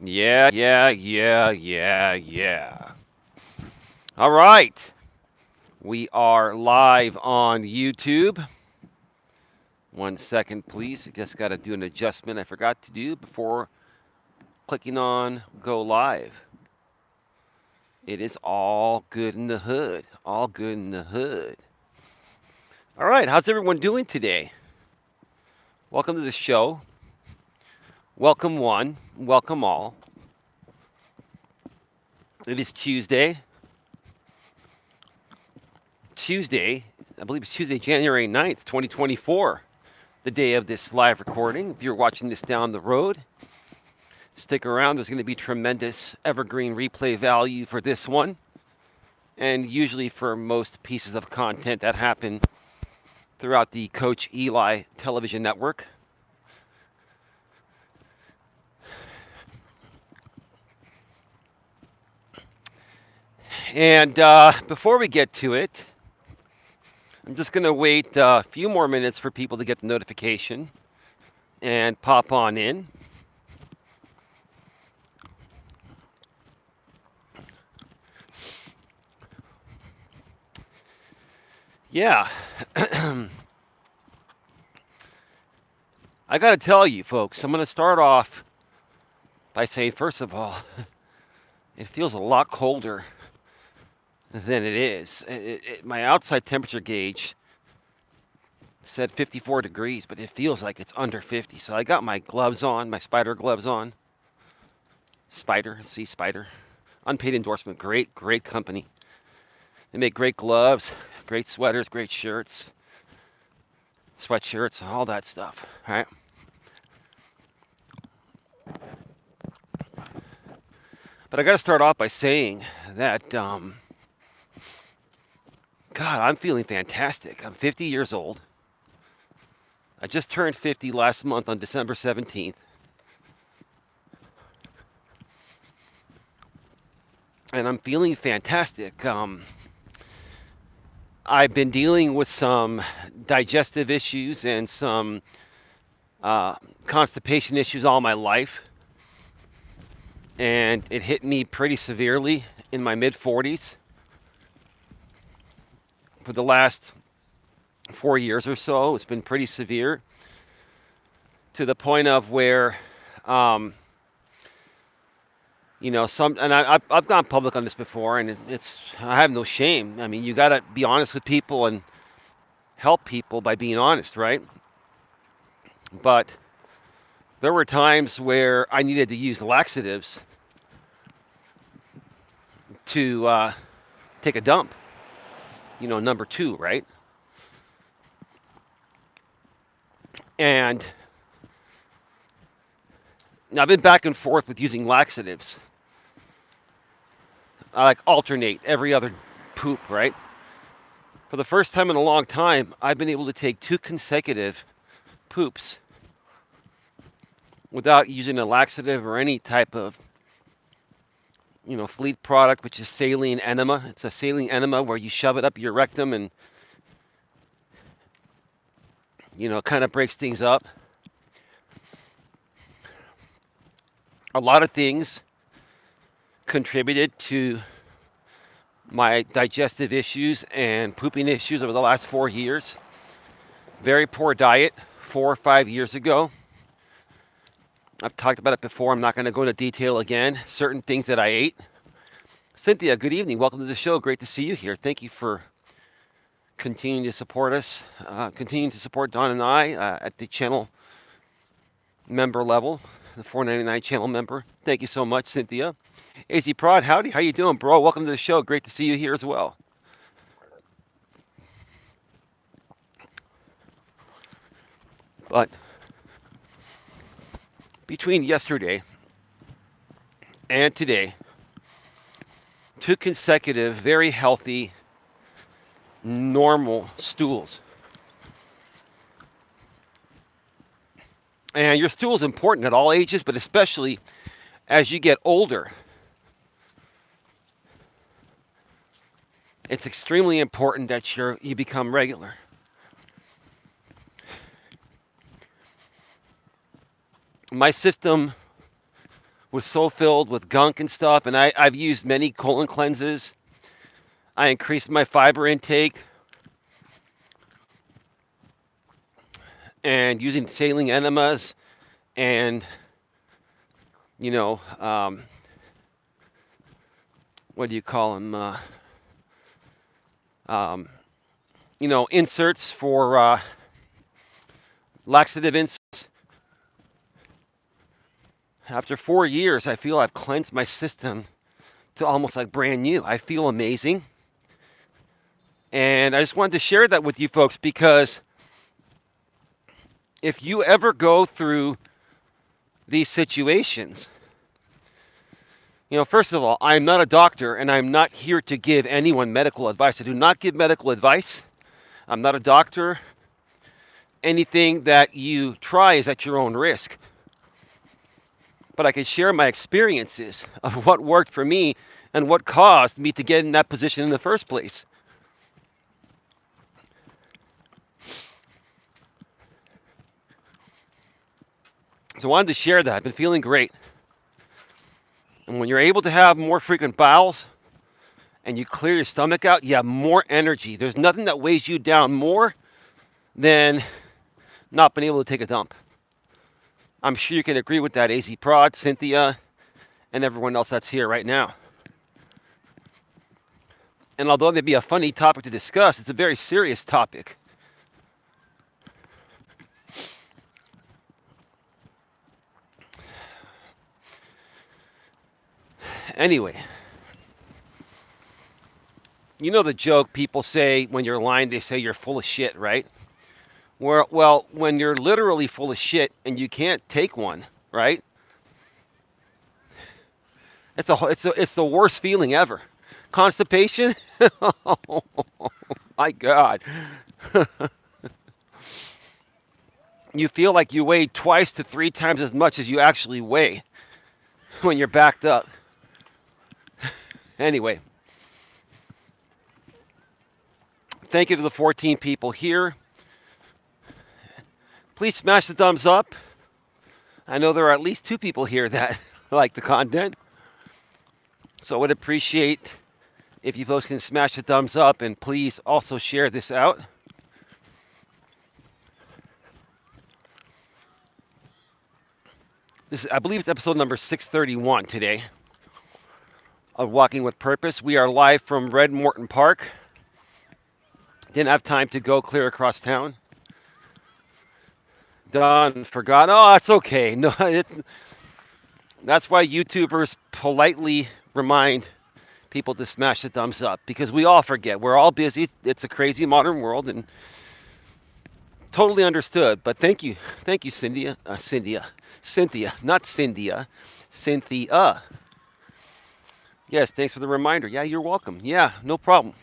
Yeah. All right. We are live on YouTube. 1 second, please. Just got to do an adjustment I forgot to do before clicking on go live. It is all good in the hood. All good in the hood. All right. How's everyone doing today? Welcome to the show. Welcome one. Welcome all. It is Tuesday. I believe it's Tuesday, January 9th, 2024, the day of this live recording. If you're watching this down the road, stick around. There's going to be tremendous evergreen replay value for this one, and usually for most pieces of content that happen throughout the Coach Eli television network. And before we get to it, I'm just going to wait a few more minutes for people to get the notification and pop on in. Yeah. I got to tell you, folks, I'm going to start off by saying, first of all, it feels a lot colder than it is. My outside temperature gauge said 54 degrees, but it feels like it's under 50. So I got my gloves on, my spider gloves on. Spider. Unpaid endorsement. Great company. They make great gloves, great sweaters, great shirts, sweatshirts, all that stuff. All right. But I got to start off by saying that, God, I'm feeling fantastic. I'm 50 years old. I just turned 50 last month on December 17th. And I'm feeling fantastic. I've been dealing with some digestive issues and some constipation issues all my life. And it hit me pretty severely in my mid-40s. For the last 4 years or so, it's been pretty severe to the point of where, and I've gone public on this before, and I have no shame. I mean, you got to be honest with people and help people by being honest, right? But there were times where I needed to use laxatives to take a dump. Number two, right? And I've been back and forth with using laxatives. I alternate every other poop, right? For the first time in a long time, I've been able to take 2 consecutive poops without using a laxative or any type of, fleet product, which is saline enema. It's a saline enema where you shove it up your rectum and, it kind of breaks things up. A lot of things contributed to my digestive issues and pooping issues over the last 4 years. Very poor diet 4 or 5 years ago. I've talked about it before. I'm not going to go into detail again. Certain things that I ate. Cynthia, good evening. Welcome to the show. Great to see you here. Thank you for continuing to support us, continuing to support Don and I at the channel member level, the $4.99 channel member. Thank you so much, Cynthia. AZ Prod, howdy. How you doing, bro? Welcome to the show. Great to see you here as well. But between yesterday and today, 2 consecutive, very healthy, normal stools. And your stool is important at all ages, but especially as you get older. It's extremely important that you become regular. My system was so filled with gunk and stuff. And I've used many colon cleanses. I increased my fiber intake and using saline enemas and, you know, what do you call them? Inserts for laxative inserts. After 4 years, I feel I've cleansed my system to almost like brand new. I feel amazing. And I just wanted to share that with you folks because if you ever go through these situations, first of all, I'm not a doctor and I'm not here to give anyone medical advice. I do not give medical advice. I'm not a doctor. Anything that you try is at your own risk. But I can share my experiences of what worked for me and what caused me to get in that position in the first place. So I wanted to share that. I've been feeling great. And when you're able to have more frequent bowels and you clear your stomach out, you have more energy. There's nothing that weighs you down more than not being able to take a dump. I'm sure you can agree with that, AZ Prod, Cynthia, and everyone else that's here right now. And although it may be a funny topic to discuss, it's a very serious topic. Anyway, you know the joke people say when you're lying, they say you're full of shit, right? Well, when you're literally full of shit and you can't take one, right? It's the worst feeling ever. Constipation? Oh my God. You feel like you weigh twice to 3 times as much as you actually weigh when you're backed up. Anyway, thank you to the 14 people here. Please smash the thumbs up. I know there are at least 2 people here that like the content. So I would appreciate if you folks can smash the thumbs up and please also share this out. I believe it's episode number 631 today of Walking with Purpose. We are live from Red Morton Park. Didn't have time to go clear across town. Done, forgot. Oh, that's okay. No, that's why YouTubers politely remind people to smash the thumbs up because we all forget. We're all busy. It's a crazy modern world and totally understood. But thank you, Cynthia, not Cynthia, Cynthia. Yes, thanks for the reminder. Yeah, you're welcome. Yeah, no problem.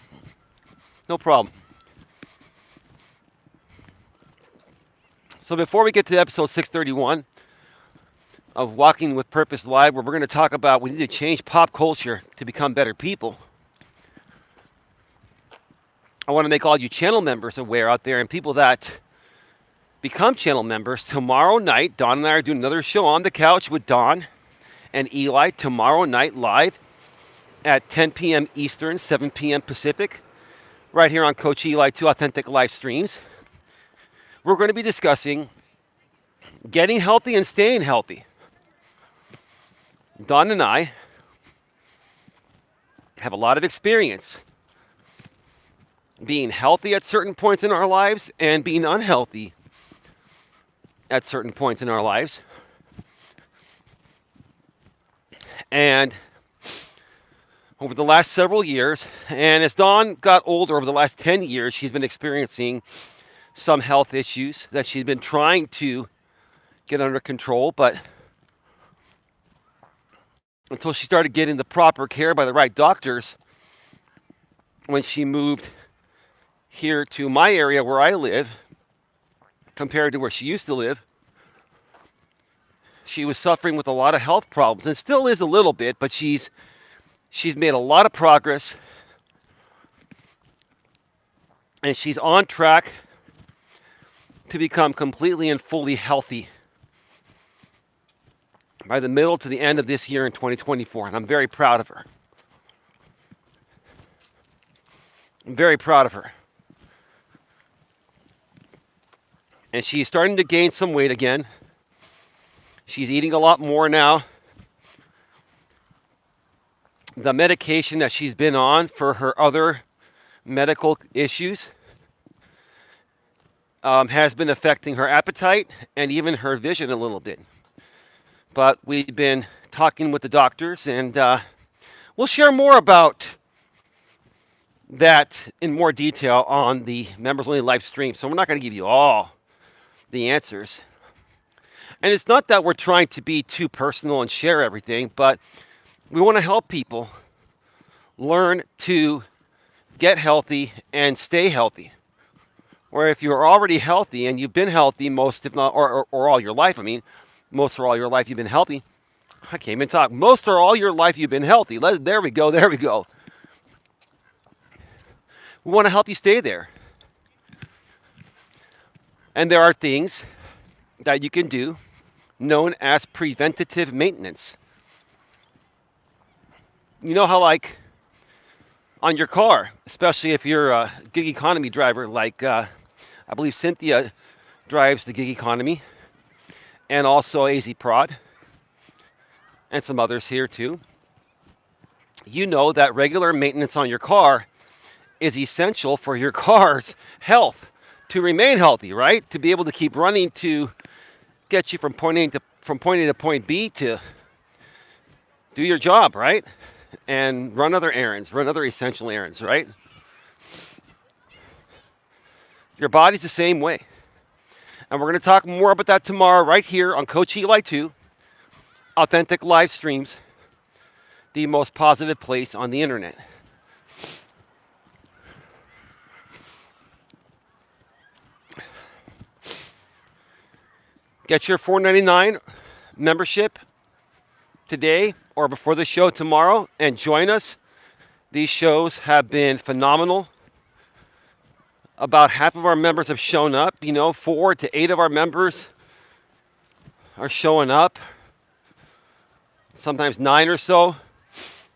No problem. So before we get to episode 631 of Walking with Purpose Live, where we're going to talk about we need to change pop culture to become better people, I want to make all you channel members aware out there and people that become channel members. Tomorrow night, Don and I are doing another show on the couch with Don and Eli tomorrow night live at 10 p.m. Eastern, 7 p.m. Pacific, right here on Coach Eli 2 Authentic Live Streams. We're going to be discussing getting healthy and staying healthy. Don and I have a lot of experience being healthy at certain points in our lives and being unhealthy at certain points in our lives. And over the last several years, and as Dawn got older over the last 10 years, she's been experiencing some health issues that she's been trying to get under control, but until she started getting the proper care by the right doctors, when she moved here to my area where I live, compared to where she used to live, she was suffering with a lot of health problems, and still is a little bit, but she's made a lot of progress, and she's on track to become completely and fully healthy. by the middle to the end of this year in 2024, and I'm very proud of her. I'm very proud of her. And she's starting to gain some weight again. She's eating a lot more now. The medication that she's been on for her other medical issues has been affecting her appetite and even her vision a little bit. But we've been talking with the doctors, and we'll share more about that in more detail on the members only live stream. So we're not going to give you all the answers. And it's not that we're trying to be too personal and share everything, but we want to help people learn to get healthy and stay healthy. Or if you're already healthy and you've been healthy most, if not, or all your life, most or all your life you've been healthy. I can't even talk. Most or all your life you've been healthy. There we go. We want to help you stay there. And there are things that you can do known as preventative maintenance. You know how, like, on your car, especially if you're a gig economy driver, like I believe Cynthia drives the gig economy, and also AZ Prod, and some others here too. You know that regular maintenance on your car is essential for your car's health, to remain healthy, right? To be able to keep running, to get you from point A to point B, to do your job, right? And run other errands, run other essential errands, right? Your body's the same way. And we're going to talk more about that tomorrow right here on Coach Eli 2, Authentic Live Streams, the most positive place on the internet. Get your $4.99 membership today or before the show tomorrow and join us. These shows have been phenomenal. About half of our members have shown up. 4 to 8 of our members are showing up. Sometimes 9 or so.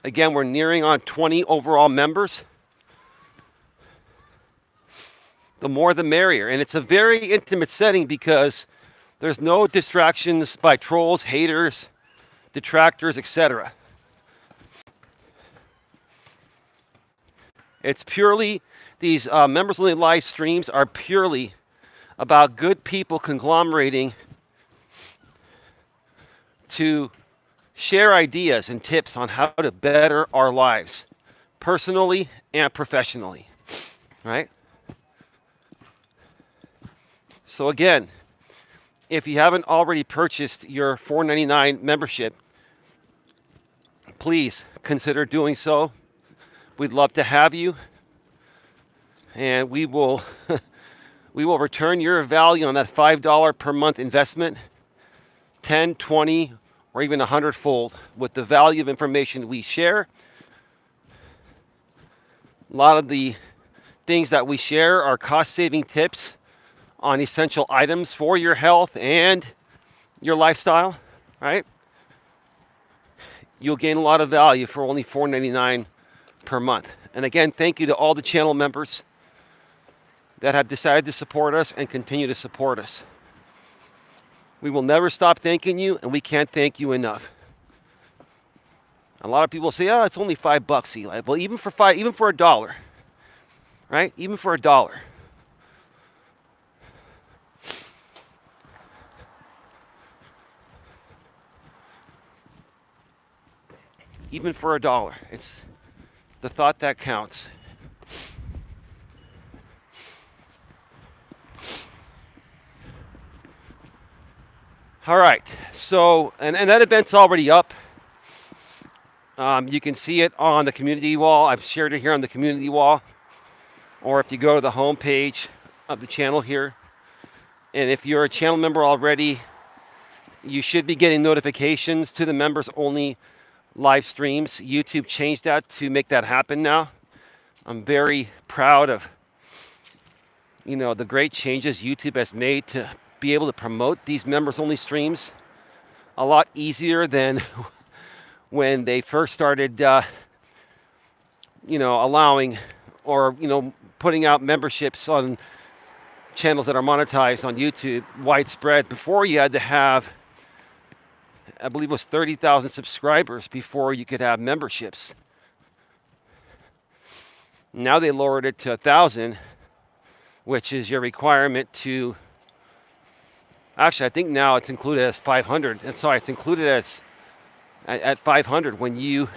Again, we're nearing on 20 overall members. The more the merrier. And it's a very intimate setting because there's no distractions by trolls, haters, detractors, etc. It's purely, these members only live streams are purely about good people conglomerating to share ideas and tips on how to better our lives, personally and professionally, right? So again, if you haven't already purchased your $4.99 membership, please consider doing so. We'd love to have you, and we will return your value on that $5 per month investment 10, 20, or even 100-fold with the value of information we share. A lot of the things that we share are cost-saving tips on essential items for your health and your lifestyle, right? You'll gain a lot of value for only $4.99 per month. And again, thank you to all the channel members that have decided to support us and continue to support us. We will never stop thanking you, and we can't thank you enough. A lot of people say, "Oh, it's only $5, Eli." Well, even for $1, right? Even for $1. Even for $1, it's the thought that counts. All right, so, and that event's already up. You can see it on the community wall. I've shared it here on the community wall. Or if you go to the home page of the channel here. And if you're a channel member already, you should be getting notifications to the members only live streams. YouTube changed that to make that happen now. I'm very proud of, the great changes YouTube has made to be able to promote these members only streams a lot easier than when they first started, allowing or, putting out memberships on channels that are monetized on YouTube, widespread. Before you had to have, I believe it was 30,000 subscribers before you could have memberships. Now they lowered it to 1,000, which is your requirement to, actually I think now it's included as 500. Sorry, it's included as at 500 when you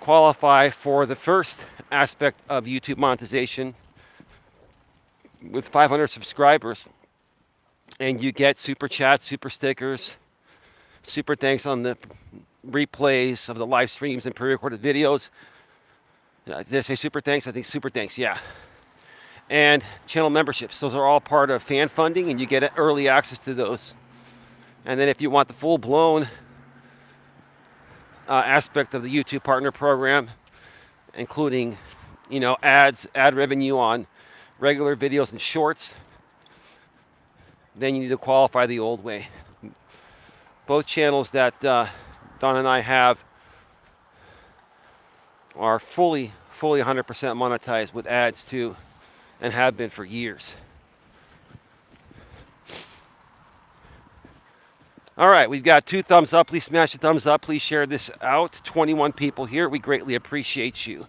qualify for the first aspect of YouTube monetization with 500 subscribers, and you get super chats, super stickers, super thanks on the replays of the live streams and pre-recorded videos. Did I say super thanks? I think super thanks, yeah. And channel memberships. Those are all part of fan funding, and you get early access to those. And then if you want the full-blown aspect of the YouTube Partner Program, including, ad revenue on regular videos and shorts, then you need to qualify the old way. Both channels that Don and I have are fully 100% monetized with ads too, and have been for years. All right, we've got 2 thumbs up. Please smash the thumbs up. Please share this out. 21 people here. We greatly appreciate you.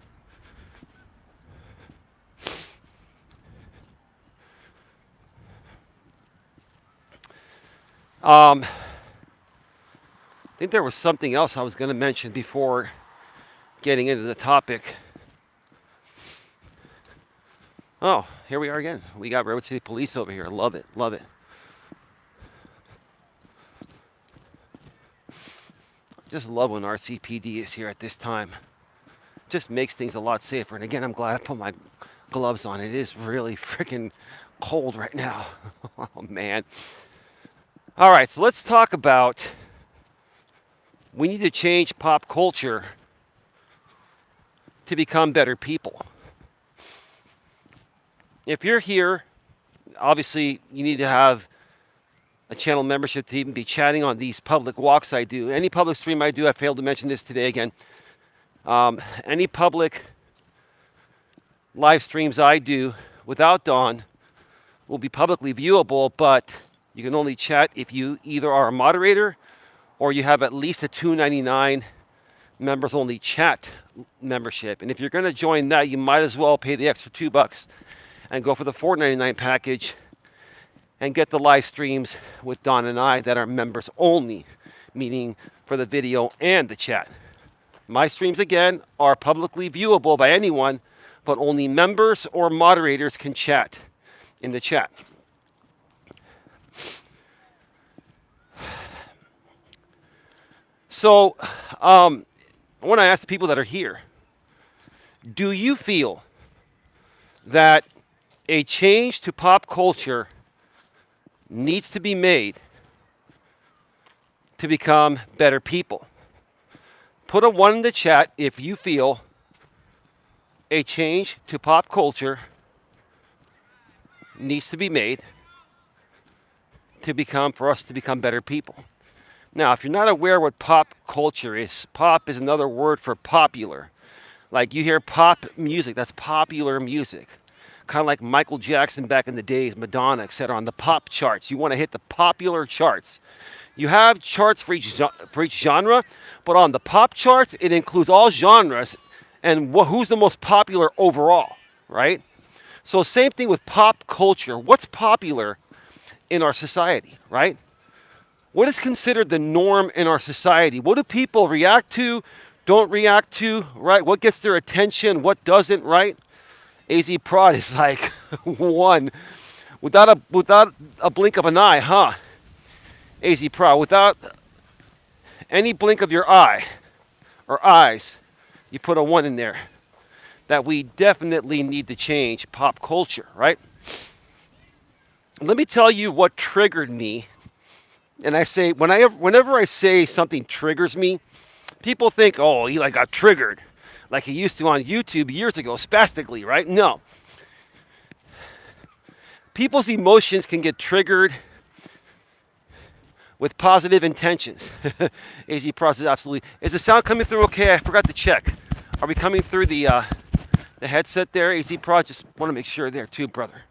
I think there was something else I was going to mention before getting into the topic. Oh, here we are again. We got Redwood City Police over here. Love it, love it. Just love when RCPD is here at this time. Just makes things a lot safer. And again, I'm glad I put my gloves on. It is really freaking cold right now. Oh, man. All right, so let's talk about, we need to change pop culture to become better people. If you're here, obviously you need to have a channel membership to even be chatting on these public walks I do. Any public stream I do, I failed to mention this today again. Any public live streams I do without Dawn will be publicly viewable, but you can only chat if you either are a moderator or you have at least a $2.99 members only chat membership. And if you're going to join that, you might as well pay the extra $2 and go for the $4.99 package and get the live streams with Don and I that are members only, meaning for the video and the chat. My streams, again, are publicly viewable by anyone, but only members or moderators can chat in the chat. So, I want to ask the people that are here, do you feel that a change to pop culture needs to be made to become better people? Put a 1 in the chat if you feel a change to pop culture needs to be made for us to become better people. Now, if you're not aware what pop culture is, pop is another word for popular. Like you hear pop music, that's popular music. Kind of like Michael Jackson back in the days, Madonna, etc. On the pop charts. You want to hit the popular charts. You have charts for each genre, but on the pop charts, it includes all genres and who's the most popular overall, right? So same thing with pop culture. What's popular in our society, right? What is considered the norm in our society? What do people react to, don't react to, right? What gets their attention, what doesn't, right? AZ Prod is like 1 without a blink of an eye, huh? AZ Prod, without any blink of your eye or eyes, you put a 1 in there. That we definitely need to change pop culture, right? Let me tell you what triggered me. And I say, whenever I say something triggers me, people think, oh, Eli got triggered like he used to on YouTube years ago, spastically, right? No. People's emotions can get triggered with positive intentions. AZ process, absolutely. Is the sound coming through okay? I forgot to check. Are we coming through the headset there, AZ Pro? Just want to make sure there too, brother.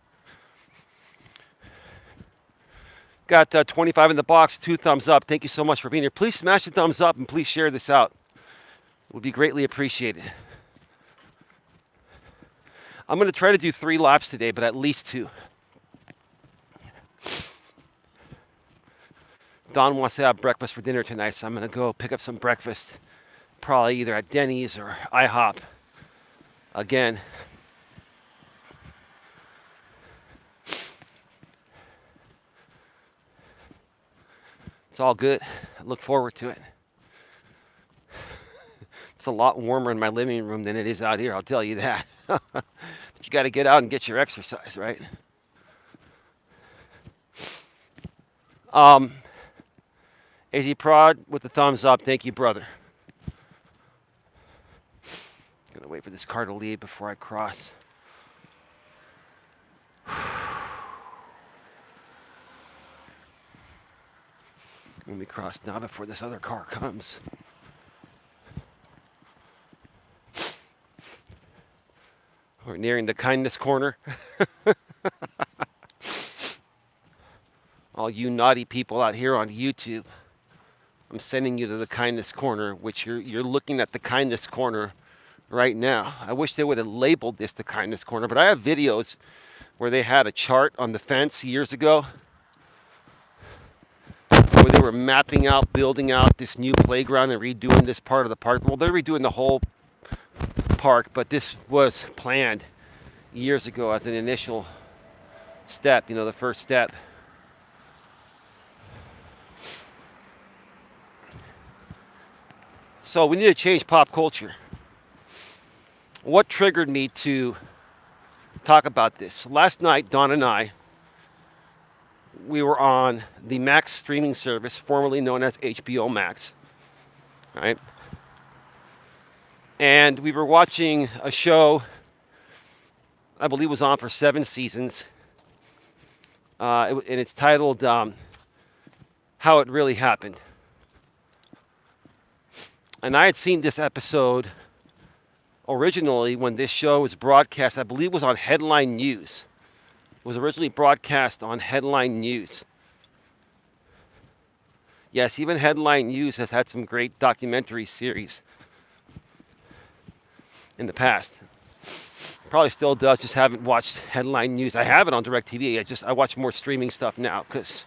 Got 25 in the box, 2 thumbs up. Thank you so much for being here. Please smash the thumbs up and please share this out. It would be greatly appreciated. I'm going to try to do 3 laps today, but at least 2. Don wants to have breakfast for dinner tonight, so I'm going to go pick up some breakfast. Probably either at Denny's or IHOP. Again. It's all good. I look forward to it. It's a lot warmer in my living room than it is out here, I'll tell you that. But you got to get out and get your exercise, right? AZ Prod with the thumbs up. Thank you, brother. Gonna wait for this car to leave before I cross. Let me cross now before this other car comes. We're nearing the kindness corner. All you naughty people out here on YouTube, I'm sending you to the kindness corner, which you're looking at the kindness corner right now. I wish they would have labeled this the kindness corner, but I have videos where they had a chart on the fence years ago where they were mapping out, building out this new playground and redoing this part of the park. Well, they're redoing the whole park, but this was planned years ago as an initial step, the first step. So we need to change pop culture. What triggered me to talk about this? Last night, Don and I, we were on the Max streaming service, formerly known as HBO Max, right? And we were watching a show, I believe was on for 7 seasons, and it's titled How It Really Happened. And I had seen this episode originally when this show was broadcast, I believe it was on Headline News. It was originally broadcast on Headline News. Yes, even Headline News has had some great documentary series in the past. Probably still does, just haven't watched Headline News. I have it on DirecTV. I watch more streaming stuff now because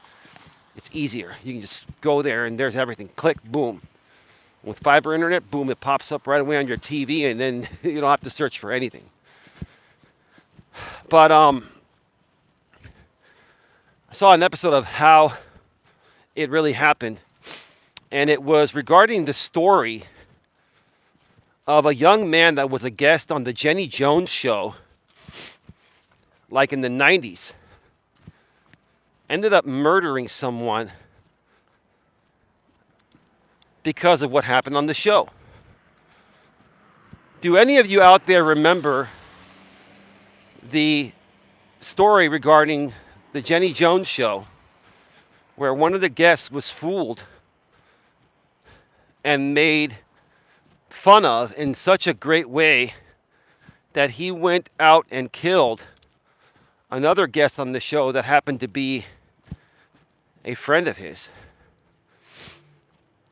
it's easier. You can just go there and there's everything. Click, boom. With fiber internet, boom, it pops up right away on your TV and then you don't have to search for anything. But I saw an episode of How It Really Happened, and it was regarding the story of a young man that was a guest on the Jenny Jones show, like in the 90s, ended up murdering someone because of what happened on the show. Do any of you out there remember the story regarding the Jenny Jones show where one of the guests was fooled and made fun of in such a great way that he went out and killed another guest on the show that happened to be a friend of his?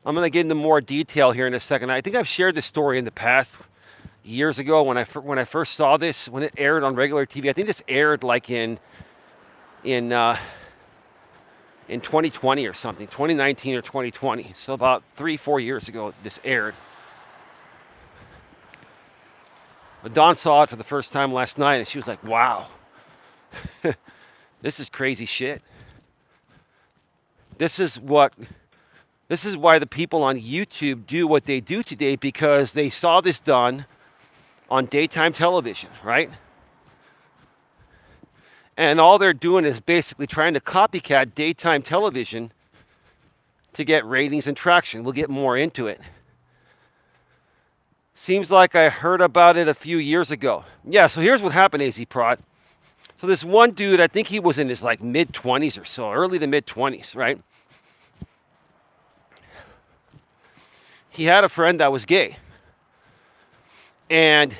I'm going to get into more detail here in a second. I think I've shared this story in the past, years ago when I first saw this, when it aired on regular TV. I think this aired like in 2020 or something, 2019 or 2020. So about 3-4 years ago, this aired. But Dawn saw it for the first time last night, and she was like, wow, this is crazy shit. This is why the people on YouTube do what they do today, because they saw this done on daytime television, right? And all they're doing is basically trying to copycat daytime television to get ratings and traction. We'll get more into it. Seems like I heard about it a few years ago. Yeah, so here's what happened, AZ Prod. So this one dude, I think he was in his like mid-20s or so, early to mid-20s, right? he had a friend that was gay. And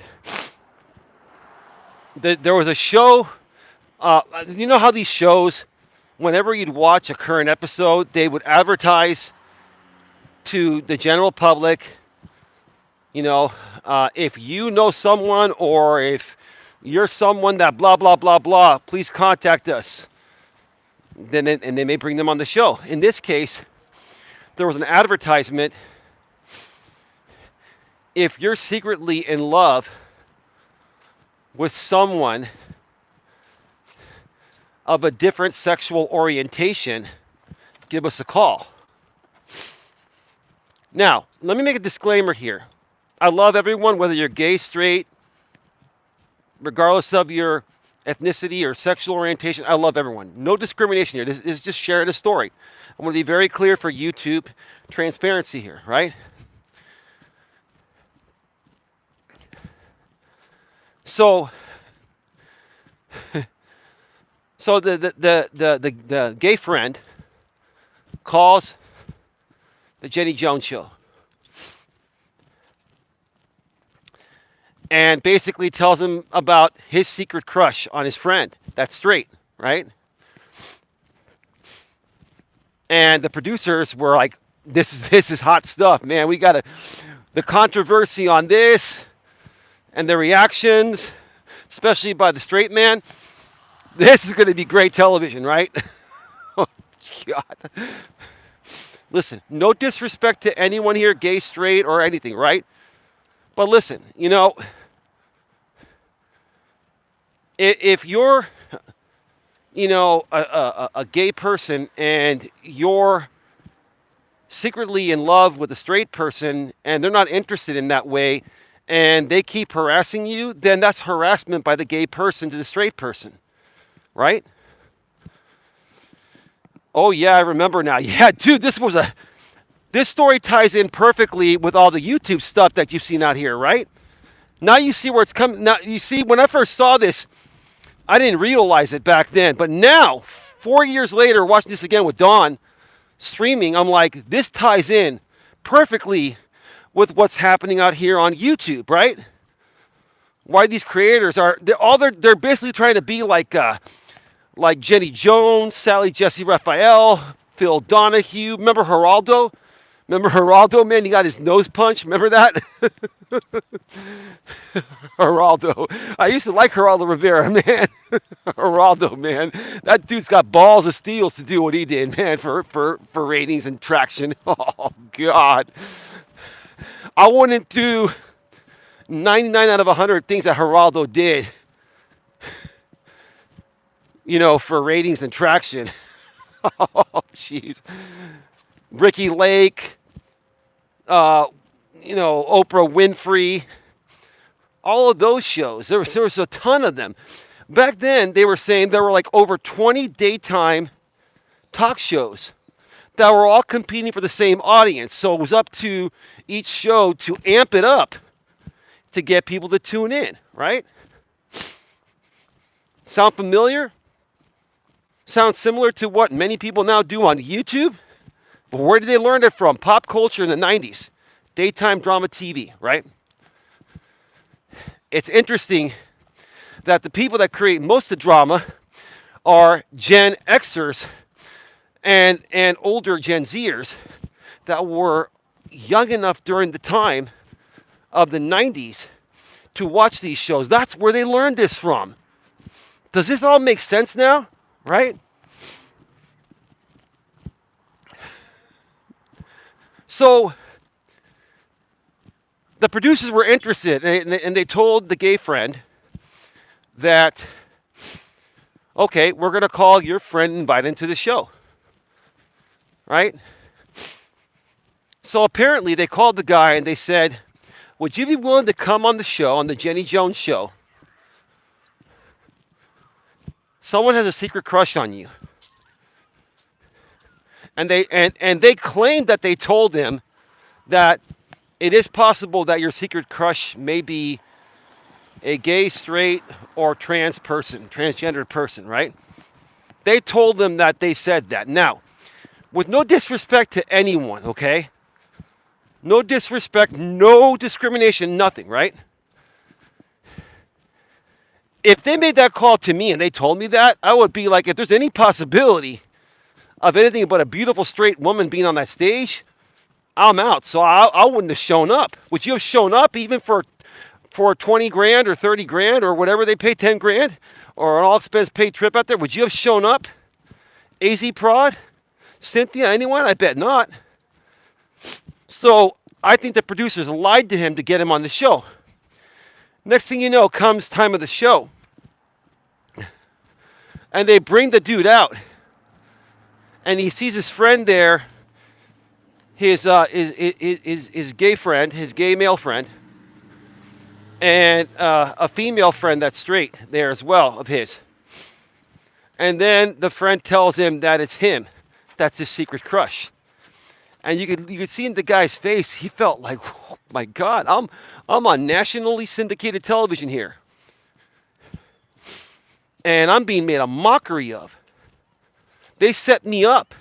there was a show. You know how these shows, whenever you'd watch a current episode, they would advertise to the general public, if you know someone or if you're someone that blah, blah, blah, blah, please contact us. And they may bring them on the show. In this case, there was an advertisement. If you're secretly in love with someone of a different sexual orientation, give us a call. Now, let me make a disclaimer here. I love everyone, whether you're gay, straight, regardless of your ethnicity or sexual orientation. I love everyone. No discrimination here. This is just sharing a story. I want to be very clear for YouTube transparency here, right? So the gay friend calls the Jenny Jones show and basically tells him about his secret crush on his friend that's straight, right? And the producers were like, this is hot stuff, man. We got the controversy on this and the reactions, especially by the straight man. This is going to be great television, right? Oh, God. Listen, no disrespect to anyone here, gay, straight, or anything, right? But listen, if you're, a gay person and you're secretly in love with a straight person and they're not interested in that way and they keep harassing you, then that's harassment by the gay person to the straight person, right? Oh, yeah, I remember now. Yeah, dude, this story ties in perfectly with all the YouTube stuff that you've seen out here, right? Now you see where it's coming. Now, you see, when I first saw this, I didn't realize it back then. But now, 4 years later, watching this again with Dawn, streaming, I'm like, this ties in perfectly with what's happening out here on YouTube, right? Why these creators they're basically trying to be like Jenny Jones, Sally Jesse Raphael, Phil Donahue. Remember Geraldo? Man? He got his nose punched. Remember that? Geraldo. I used to like Geraldo Rivera, man. Geraldo, man. That dude's got balls of steel to do what he did, man, for ratings and traction. Oh, God. I wouldn't do 99 out of 100 things that Geraldo did, for ratings and traction. Oh, jeez. Ricky Lake, Oprah Winfrey, all of those shows. There was a ton of them. Back then, they were saying there were like over 20 daytime talk shows that were all competing for the same audience. So it was up to each show to amp it up to get people to tune in, right? Sound familiar? Sound similar to what many people now do on YouTube? But where did they learn it from? Pop culture in the 90s. Daytime drama TV, right? It's interesting that the people that create most of the drama are Gen Xers and older Gen Zers that were young enough during the time of the 90s to watch these shows. That's where they learned this from. Does this all make sense now? Right? So the producers were interested, and they told the gay friend that, okay, we're going to call your friend and invite him to the show. Right? So apparently they called the guy and they said, would you be willing to come on the show, on the Jenny Jones show? Someone has a secret crush on you. And they claimed that they told him that it is possible that your secret crush may be a gay, straight, or transgendered person, right? They told them that they said that. Now, with no disrespect to anyone, okay? No disrespect, no discrimination, nothing, right? If they made that call to me and they told me that, I would be like, if there's any possibility of anything but a beautiful straight woman being on that stage, I'm out. So I wouldn't have shown up. Would you have shown up even for 20 grand or 30 grand or whatever they pay, 10 grand or an all expense paid trip out there? Would you have shown up? AZ Prod? Cynthia? Anyone? I bet not. So I think the producers lied to him to get him on the show. Next thing you know, comes time of the show. And they bring the dude out. And he sees his friend there, his gay friend, his gay male friend, and a female friend that's straight there as well of his. And then the friend tells him that it's him. That's his secret crush. And you could see in the guy's face, he felt like, oh my God, I'm on nationally syndicated television here. And I'm being made a mockery of. They set me up.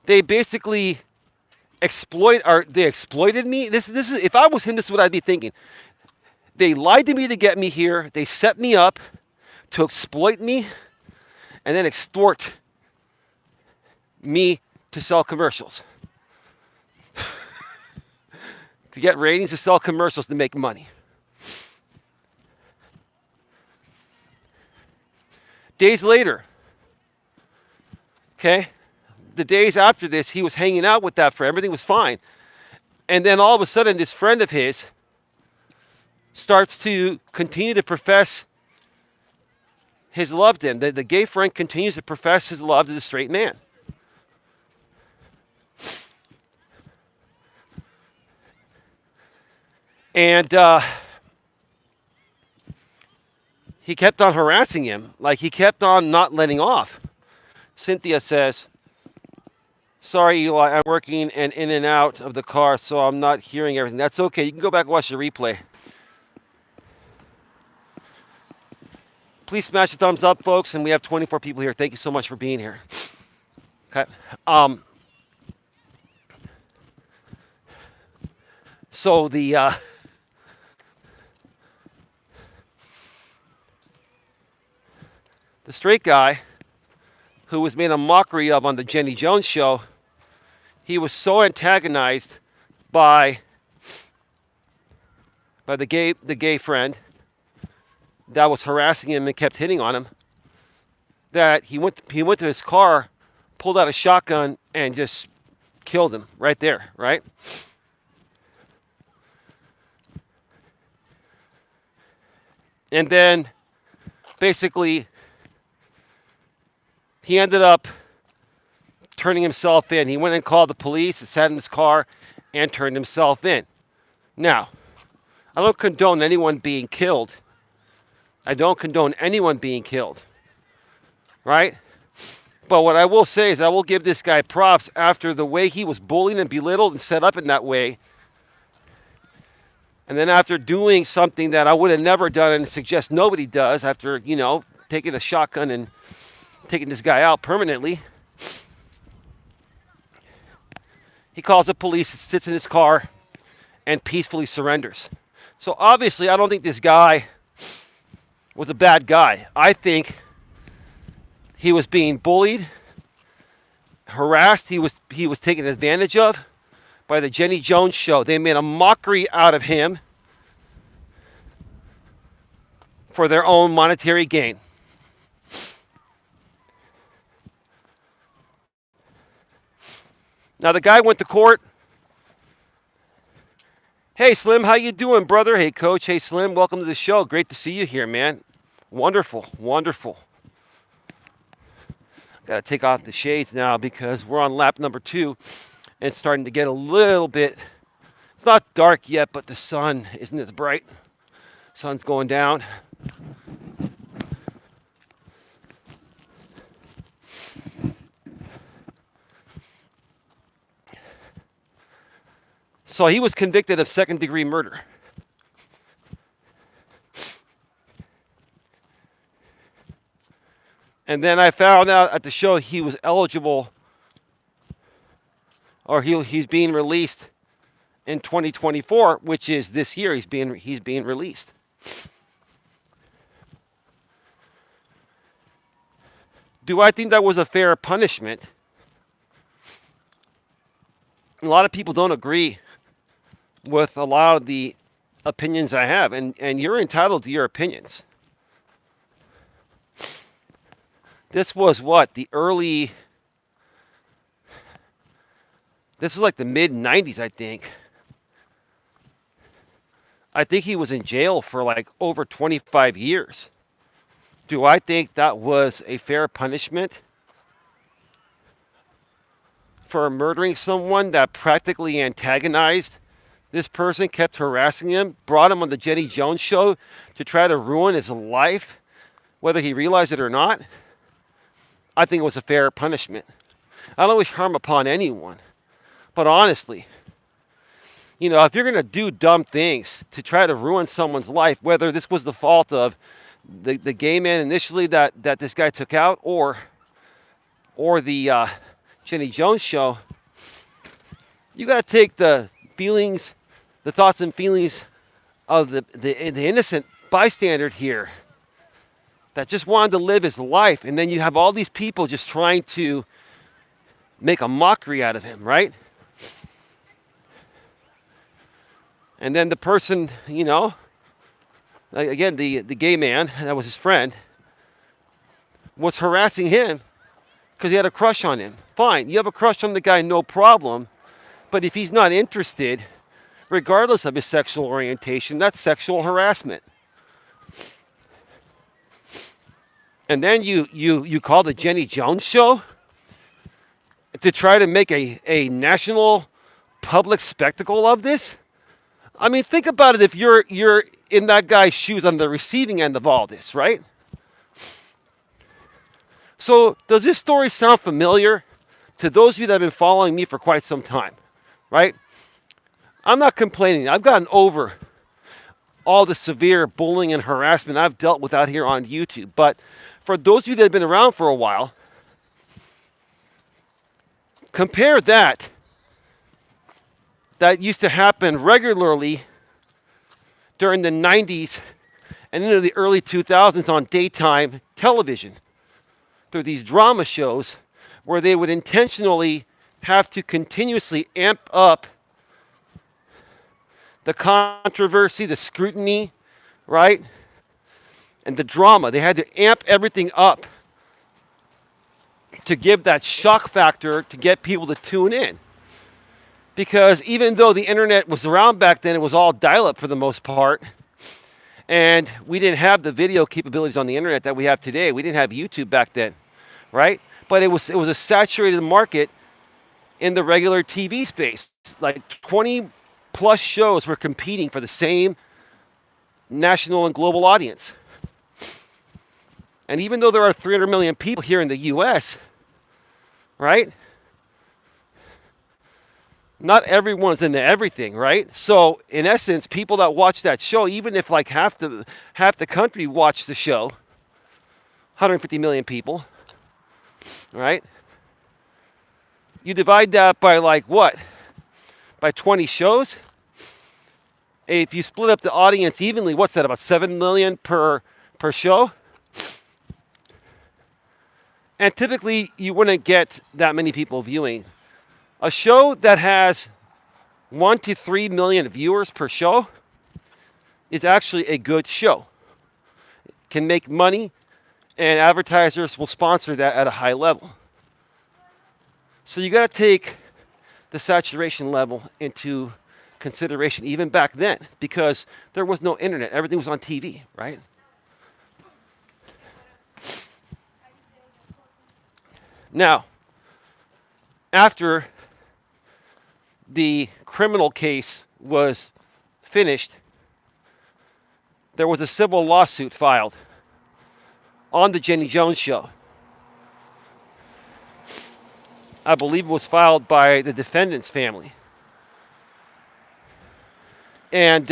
They basically they exploited me. This is if I was him, this is what I'd be thinking. They lied to me to get me here. They set me up to exploit me and then extort me to sell commercials. To get ratings, to sell commercials, to make money. Days later, okay, the days after this, he was hanging out with that friend. Everything was fine. And then all of a sudden, this friend of his starts to continue to profess his love to him. The gay friend continues to profess his love to the straight man. And he kept on harassing him. Like, he kept on not letting off. Cynthia says, sorry, Eli, I'm working and in and out of the car, so I'm not hearing everything. That's okay. You can go back and watch the replay. Please smash the thumbs up, folks. And we have 24 people here. Thank you so much for being here. Okay. So the straight guy who was made a mockery of on the Jenny Jones show, he was so antagonized by the gay friend that was harassing him and kept hitting on him that he went to his car, pulled out a shotgun, and just killed him right there, right? And then basically he ended up turning himself in. He went and called the police, sat in his car, and turned himself in. Now, I don't condone anyone being killed. I don't condone anyone being killed. Right? But what I will say is I will give this guy props after the way he was bullied and belittled and set up in that way. And then after doing something that I would have never done and suggest nobody does, after, taking a shotgun and taking this guy out permanently, he calls the police, sits in his car, and peacefully surrenders. So obviously, I don't think this guy was a bad guy. I think he was being bullied, harassed. He was taken advantage of by the Jenny Jones show. They made a mockery out of him for their own monetary gain. Now the guy went to court. Hey Slim, how you doing, brother? Hey Coach, hey Slim, welcome to the show. Great to see you here, man. Wonderful, wonderful. Got to take off the shades now because we're on lap number 2. And it's starting to get a little bit, it's not dark yet, but the sun isn't as bright. Sun's going down. So he was convicted of second-degree murder. And then I found out at the show he was eligible, or he's being released in 2024, which is this year. He's being released. Do I think that was a fair punishment? A lot of people don't agree with a lot of the opinions I have, and you're entitled to your opinions. This was what, this was like the mid 90s, I think. I think he was in jail for like over 25 years. Do I think that was a fair punishment for murdering someone that practically antagonized this person, kept harassing him, brought him on the Jenny Jones show to try to ruin his life, whether he realized it or not? I think it was a fair punishment. I don't wish harm upon anyone. But honestly, if you're going to do dumb things to try to ruin someone's life, whether this was the fault of the gay man initially that this guy took out or the Jenny Jones show, you got to take the thoughts and feelings of the innocent bystander here that just wanted to live his life, and then you have all these people just trying to make a mockery out of him, right? And then the person, again, the gay man, that was his friend, was harassing him because he had a crush on him. Fine, you have a crush on the guy, no problem. But if he's not interested, regardless of his sexual orientation, that's sexual harassment. And then you call the Jenny Jones show to try to make a national public spectacle of this? I mean, think about it if you're in that guy's shoes on the receiving end of all this, right? So does this story sound familiar to those of you that have been following me for quite some time, right? I'm not complaining. I've gotten over all the severe bullying and harassment I've dealt with out here on YouTube. But for those of you that have been around for a while, compare that used to happen regularly during the 90s and into the early 2000s on daytime television through these drama shows where they would intentionally have to continuously amp up the controversy, the scrutiny, right? And the drama. They had to amp everything up to give that shock factor to get people to tune in. Because even though the internet was around back then, it was all dial-up for the most part. And we didn't have the video capabilities on the internet that we have today. We didn't have YouTube back then, right? But it was a saturated market in the regular TV space. Like 20 plus shows were competing for the same national and global audience. And even though there are 300 million people here in the US, right? Not everyone's into everything, right? So in essence, people that watch that show, even if like half the country watched the show, 150 million people, right? You divide that by like what? By 20 shows? If you split up the audience evenly, what's that, about 7 million per show? And typically, you wouldn't get that many people viewing. A show that has 1 to 3 million viewers per show is actually a good show. It can make money, and advertisers will sponsor that at a high level. So you got to take the saturation level into consideration, even back then, because there was no internet. Everything was on TV, right? Now, after the criminal case was finished, there was a civil lawsuit filed on the Jenny Jones show. I believe it was filed by the defendant's family. And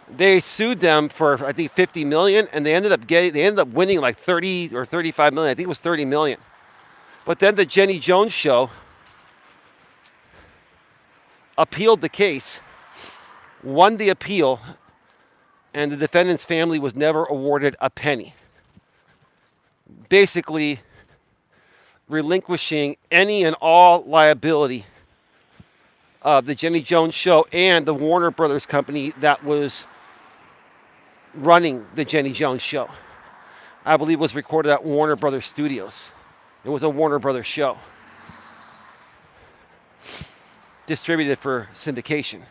they sued them for, I think, $50 million, and they ended up winning like 30 or 35 million. I think it was 30 million. But then the Jenny Jones show appealed the case, won the appeal, and the defendant's family was never awarded a penny. Basically, relinquishing any and all liability of the Jenny Jones show and the Warner Brothers company that was running the Jenny Jones show. I believe it was recorded at Warner Brothers Studios. It was a Warner Brothers show, distributed for syndication.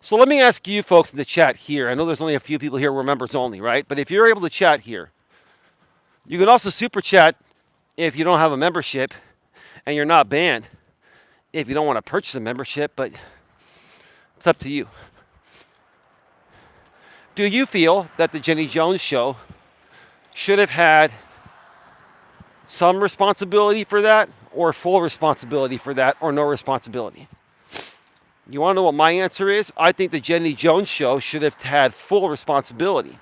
So let me ask you folks in the chat here. I know there's only a few people here who are members only, right? But if you're able to chat here, you can also super chat if you don't have a membership and you're not banned. If you don't want to purchase a membership, but it's up to you. Do you feel that the Jenny Jones show should have had some responsibility for that, or full responsibility for that, or no responsibility? You want to know what my answer is? I think the Jenny Jones show should have had full responsibility.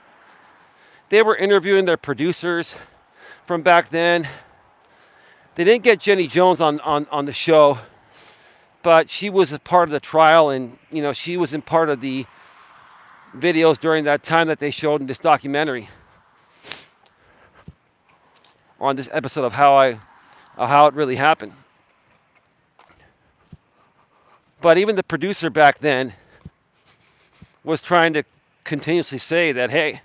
They were interviewing their producers from back then. They didn't get Jenny Jones on the show, but she was a part of the trial, and she was in part of the videos during that time that they showed in this documentary, on this episode of how it really happened. But even the producer back then was trying to continuously say that, hey,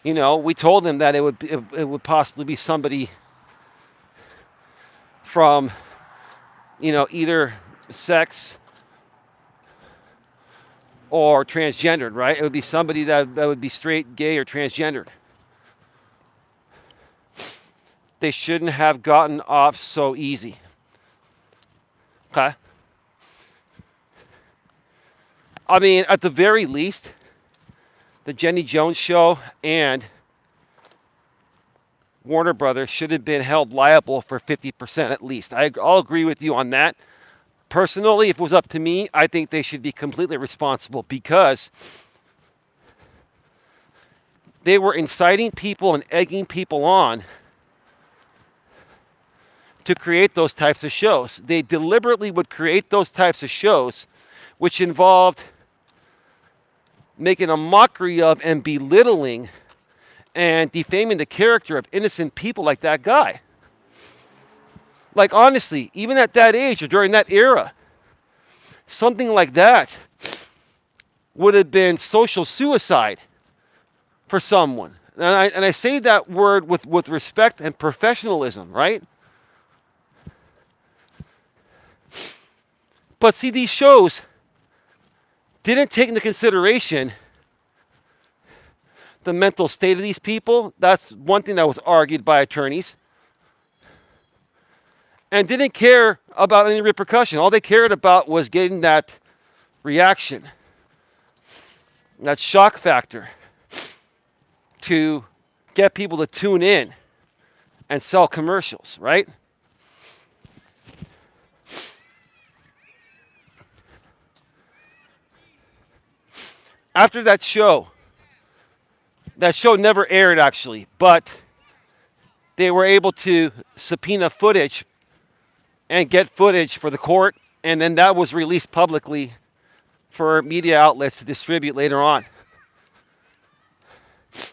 we told them that it would possibly be somebody from, either sex or transgendered, right? It would be somebody that would be straight, gay, or transgendered. They shouldn't have gotten off so easy. Okay? I mean, at the very least, the Jenny Jones show and Warner Brothers should have been held liable for 50% at least. I'll agree with you on that. Personally, if it was up to me, I think they should be completely responsible, because they were inciting people and egging people on to create those types of shows. They deliberately would create those types of shows which involved making a mockery of and belittling and defaming the character of innocent people like that guy. Like, honestly, even at that age or during that era, something like that would have been social suicide for someone. And I say that word with respect and professionalism, right? But see, these shows didn't take into consideration the mental state of these people. That's one thing that was argued by attorneys. And didn't care about any repercussion. All they cared about was getting that reaction, that shock factor, to get people to tune in and sell commercials, right? After that show never aired actually, but they were able to subpoena footage and get footage for the court, and then that was released publicly for media outlets to distribute later on.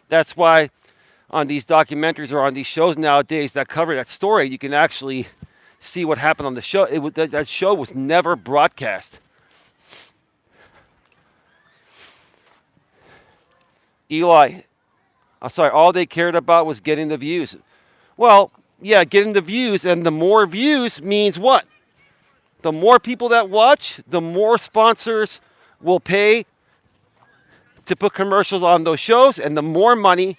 That's why on these documentaries or on these shows nowadays that cover that story, you can actually see what happened on the show. That show was never broadcast. Eli, I'm sorry, all they cared about was getting the views. Well, yeah, getting the views, and the more views means what? The more people that watch, the more sponsors will pay to put commercials on those shows, and the more money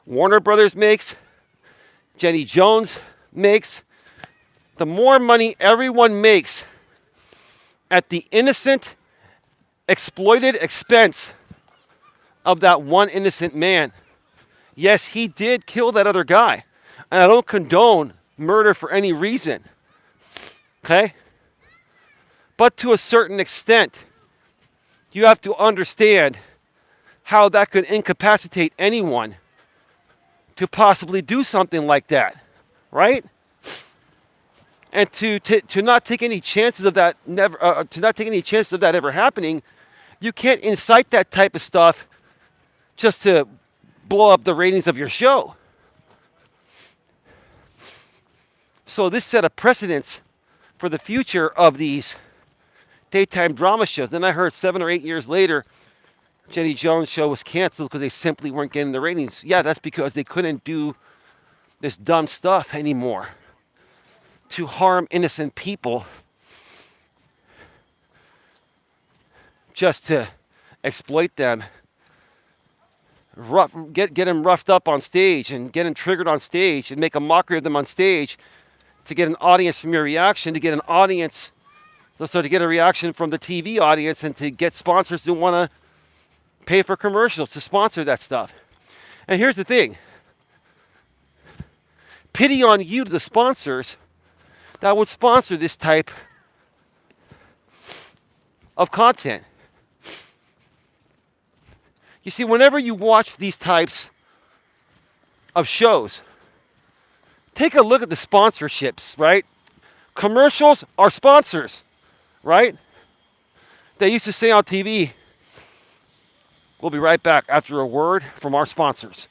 Warner Brothers makes, Jenny Jones makes, the more money everyone makes at the innocent, exploited expense of that one innocent man. Yes, he did kill that other guy. And I don't condone murder for any reason. Okay? But to a certain extent, you have to understand how that could incapacitate anyone to possibly do something like that, right? And to not take any chances of that ever happening. You can't incite that type of stuff just to blow up the ratings of your show. So this set a precedence for the future of these daytime drama shows. Then I heard 7 or 8 years later, Jenny Jones' show was canceled because they simply weren't getting the ratings. Yeah, that's because they couldn't do this dumb stuff anymore to harm innocent people just to exploit them, get them roughed up on stage and get them triggered on stage and make a mockery of them on stage to get an audience from your reaction, to get an audience, so to get a reaction from the TV audience and to get sponsors who want to pay for commercials to sponsor that stuff. And here's the thing. Pity on you to the sponsors that would sponsor this type of content. You see, whenever you watch these types of shows, take a look at the sponsorships, right? Commercials are sponsors, right? They used to say on TV, we'll be right back after a word from our sponsors,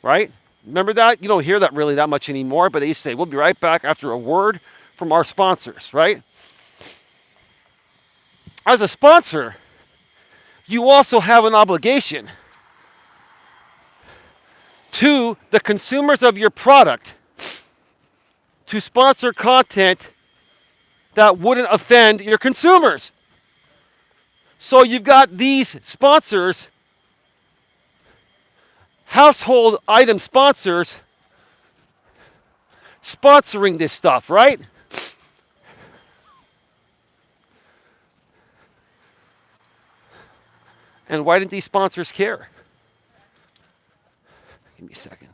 right? Remember that? You don't hear that really that much anymore, but they used to say, we'll be right back after a word from our sponsors, right? As a sponsor, you also have an obligation to the consumers of your product to sponsor content that wouldn't offend your consumers. So you've got these sponsors, household item sponsors, sponsoring this stuff, right? And why didn't these sponsors care? Give me a second.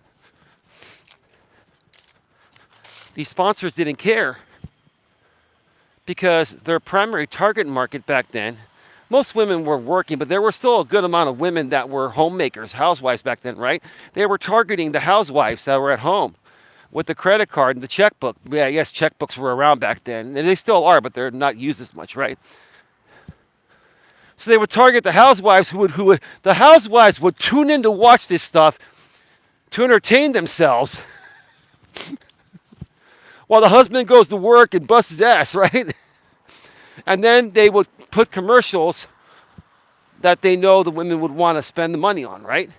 These sponsors didn't care because their primary target market back then, most women were working, but there were still a good amount of women that were homemakers, housewives back then, right? They were targeting the housewives that were at home with the credit card and the checkbook. Yeah, yes, checkbooks were around back then. And they still are, but they're not used as much, right? So they would target the housewives the housewives would tune in to watch this stuff to entertain themselves while the husband goes to work and busts his ass, right? And then they would put commercials that they know the women would want to spend the money on, right?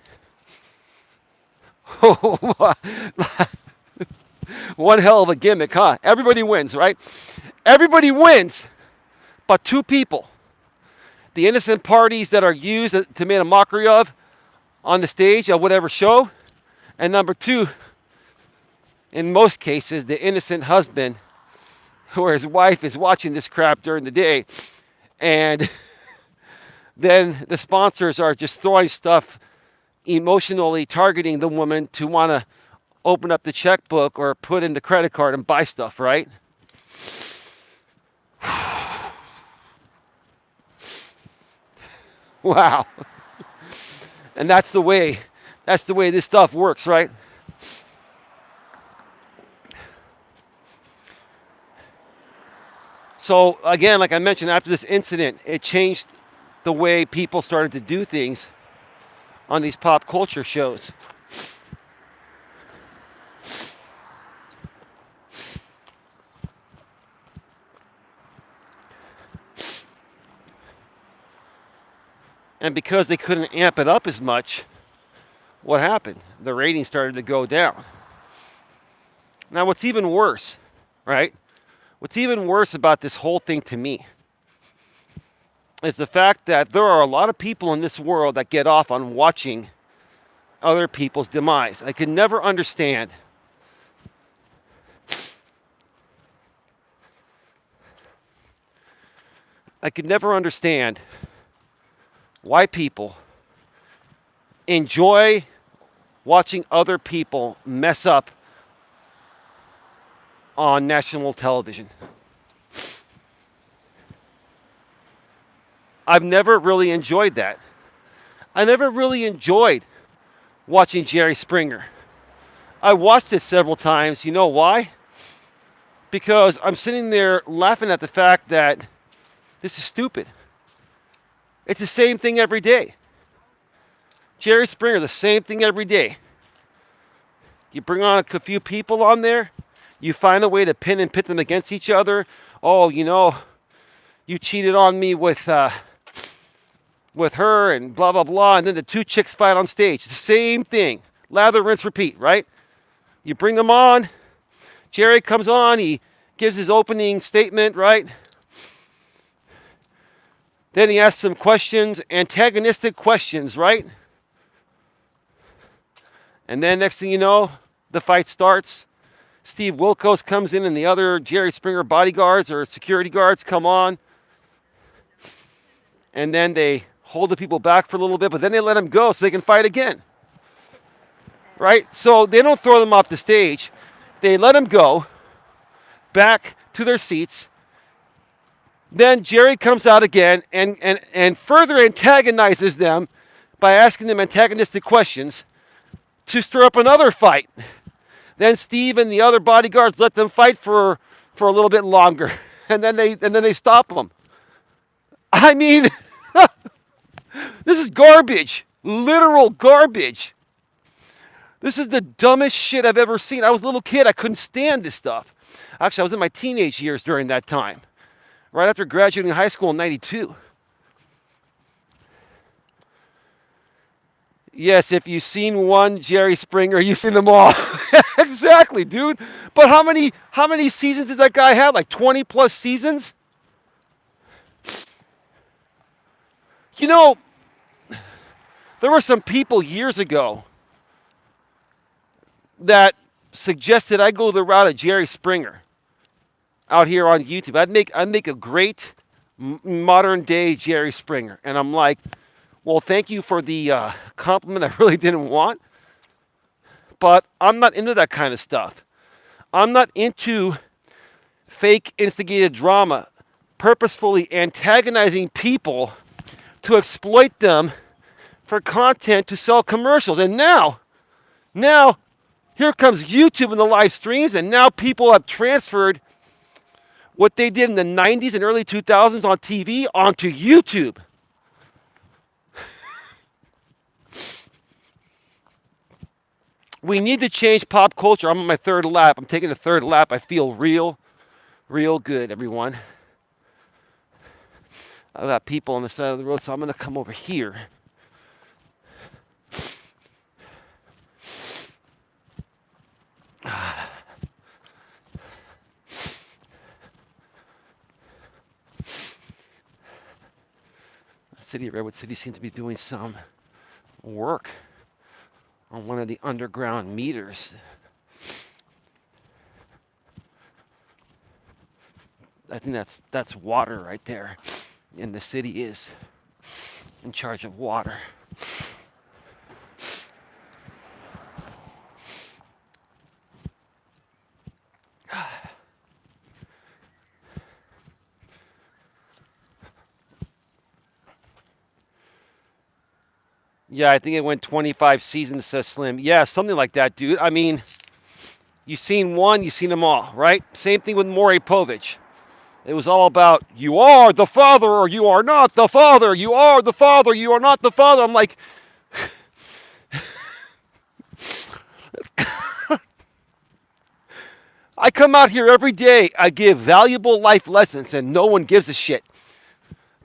One hell of a gimmick, huh? Everybody wins, right? Everybody wins, but two people. The innocent parties that are used to make a mockery of on the stage of whatever show. And number two, in most cases, the innocent husband or his wife is watching this crap during the day. And then the sponsors are just throwing stuff, emotionally targeting the woman to want to open up the checkbook or put in the credit card and buy stuff, right? Wow. And that's the way this stuff works, right? So again, like I mentioned, after this incident, it changed the way people started to do things on these pop culture shows. And because they couldn't amp it up as much, what happened? The ratings started to go down. Now, what's even worse, right? What's even worse about this whole thing to me is the fact that there are a lot of people in this world that get off on watching other people's demise. I could never understand why people enjoy watching other people mess up on national television. I've never really enjoyed that. I never really enjoyed watching Jerry Springer. I watched it several times. You know why? Because I'm sitting there laughing at the fact that this is stupid. It's the same thing every day. Jerry Springer, the same thing every day. You bring on a few people on there, you find a way to pin and pit them against each other. Oh, you cheated on me with her and blah, blah, blah. And then the two chicks fight on stage. The same thing. Lather, rinse, repeat, right? You bring them on. Jerry comes on. He gives his opening statement, right? Then he asks some questions, antagonistic questions, right? And then next thing you know, the fight starts. Steve Wilkos comes in and the other Jerry Springer bodyguards or security guards come on. And then they hold the people back for a little bit, but then they let them go so they can fight again. Right? So they don't throw them off the stage. They let them go back to their seats. Then Jerry comes out again and further antagonizes them by asking them antagonistic questions to stir up another fight. Then Steve and the other bodyguards let them fight for a little bit longer, and then they stop them. I mean, this is garbage, literal garbage. This is the dumbest shit I've ever seen. I was a little kid. I couldn't stand this stuff. Actually, I was in my teenage years during that time, right after graduating high school in '92. Yes, if you've seen one Jerry Springer, you've seen them all. Exactly, dude. But how many seasons did that guy have? Like 20 plus seasons? You know, there were some people years ago that suggested I go the route of Jerry Springer out here on YouTube. I'd make a great modern day Jerry Springer. And I'm like, well, thank you for the compliment I really didn't want. But I'm not into that kind of stuff. I'm not into fake instigated drama, purposefully antagonizing people to exploit them for content to sell commercials. And now, here comes YouTube and the live streams, and now people have transferred what they did in the 90s and early 2000s on TV onto YouTube. We need to change pop culture. I'm on my third lap. I'm taking the third lap. I feel real good, everyone. I've got people on the side of the road, so I'm going to come over here. The city of Redwood City seems to be doing some work on one of the underground meters. I think that's water right there. And the city is in charge of water. Yeah, I think it went 25 seasons, says Slim. Yeah, something like that, dude. I mean, you've seen one, you've seen them all, right? Same thing with Maury Povich. It was all about, you are the father or you are not the father. You are the father, you are not the father. I'm like, I come out here every day. I give valuable life lessons and no one gives a shit.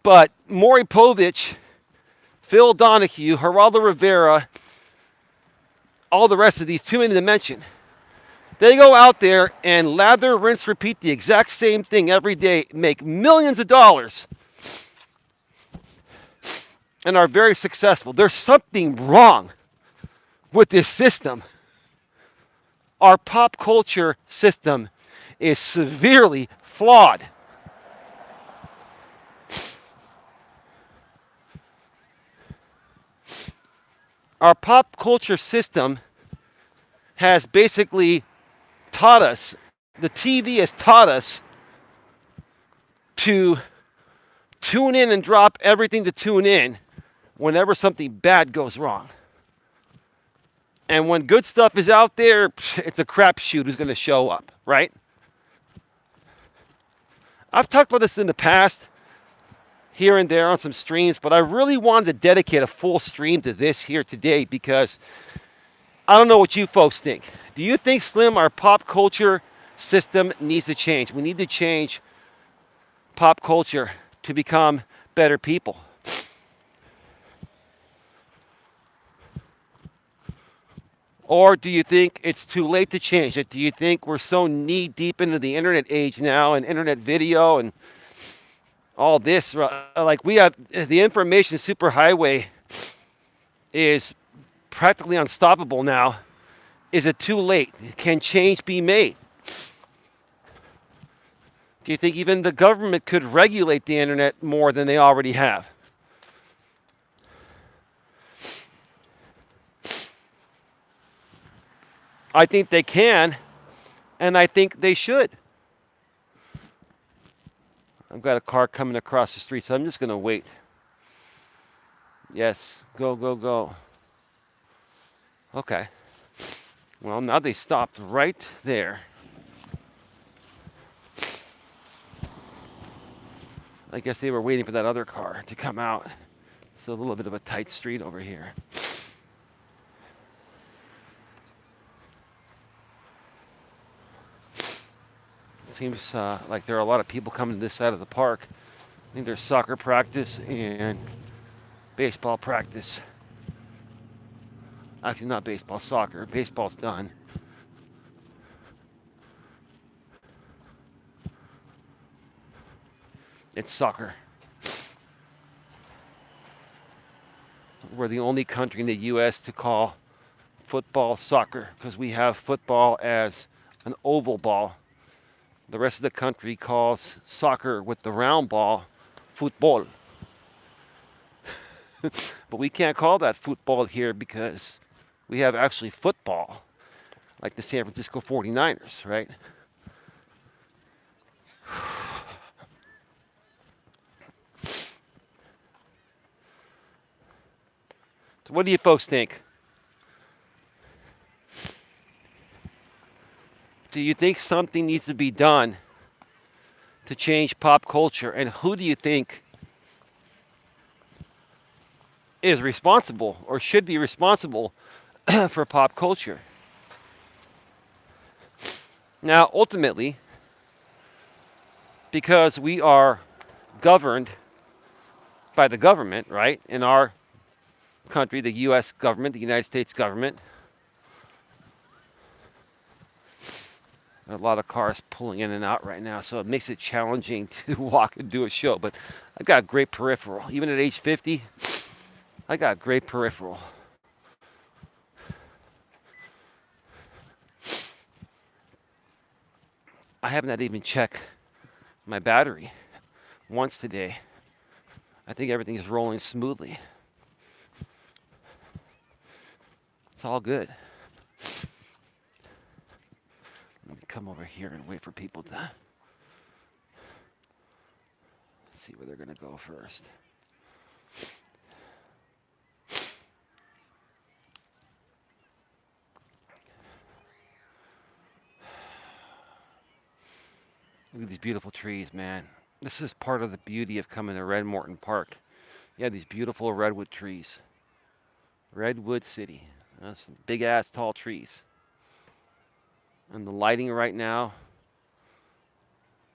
But Maury Povich, Phil Donahue, Geraldo Rivera, all the rest of these, too many to mention. They go out there and lather, rinse, repeat the exact same thing every day, make millions of dollars, and are very successful. There's something wrong with this system. Our pop culture system is severely flawed. Our pop culture system has basically taught us, the TV has taught us to tune in and drop everything to tune in whenever something bad goes wrong. And when good stuff is out there, it's a crapshoot who's going to show up, right? I've talked about this in the past, here and there on some streams, but I really wanted to dedicate a full stream to this here today because I don't know what you folks think. Do you think, Slim, our pop culture system needs to change? We need to change pop culture to become better people. Or do you think it's too late to change it? Do you think we're so knee deep into the internet age now and internet video and all this? Like we have the information superhighway is practically unstoppable now. Is it too late? Can change be made? Do you think even the government could regulate the internet more than they already have? I think they can, and I think they should. I've got a car coming across the street, so I'm just going to wait. Yes, go, go, go. Okay. Well, now they stopped right there. I guess they were waiting for that other car to come out. It's a little bit of a tight street over here. Seems like there are a lot of people coming to this side of the park. I think there's soccer practice and baseball practice. Actually, not baseball, soccer. Baseball's done. It's soccer. We're the only country in the U.S. to call football soccer because we have football as an oval ball. The rest of the country calls soccer with the round ball football. But we can't call that football here because we have actually football, like the San Francisco 49ers, right? So what do you folks think? Do you think something needs to be done to change pop culture? And who do you think is responsible or should be responsible for pop culture? Now, ultimately, because we are governed by the government, right? In our country, the U.S. government, the United States government. A lot of cars pulling in and out right now, so it makes it challenging to walk and do a show. But I got great peripheral. Even at age 50, I got great peripheral. I haven't had to even check my battery once today. I think everything is rolling smoothly. It's all good. Let me come over here and wait for people to see where they're going to go first. Look at these beautiful trees, man. This is part of the beauty of coming to Red Morton Park. You have these beautiful redwood trees. Redwood City. That's some big ass tall trees. And the lighting right now,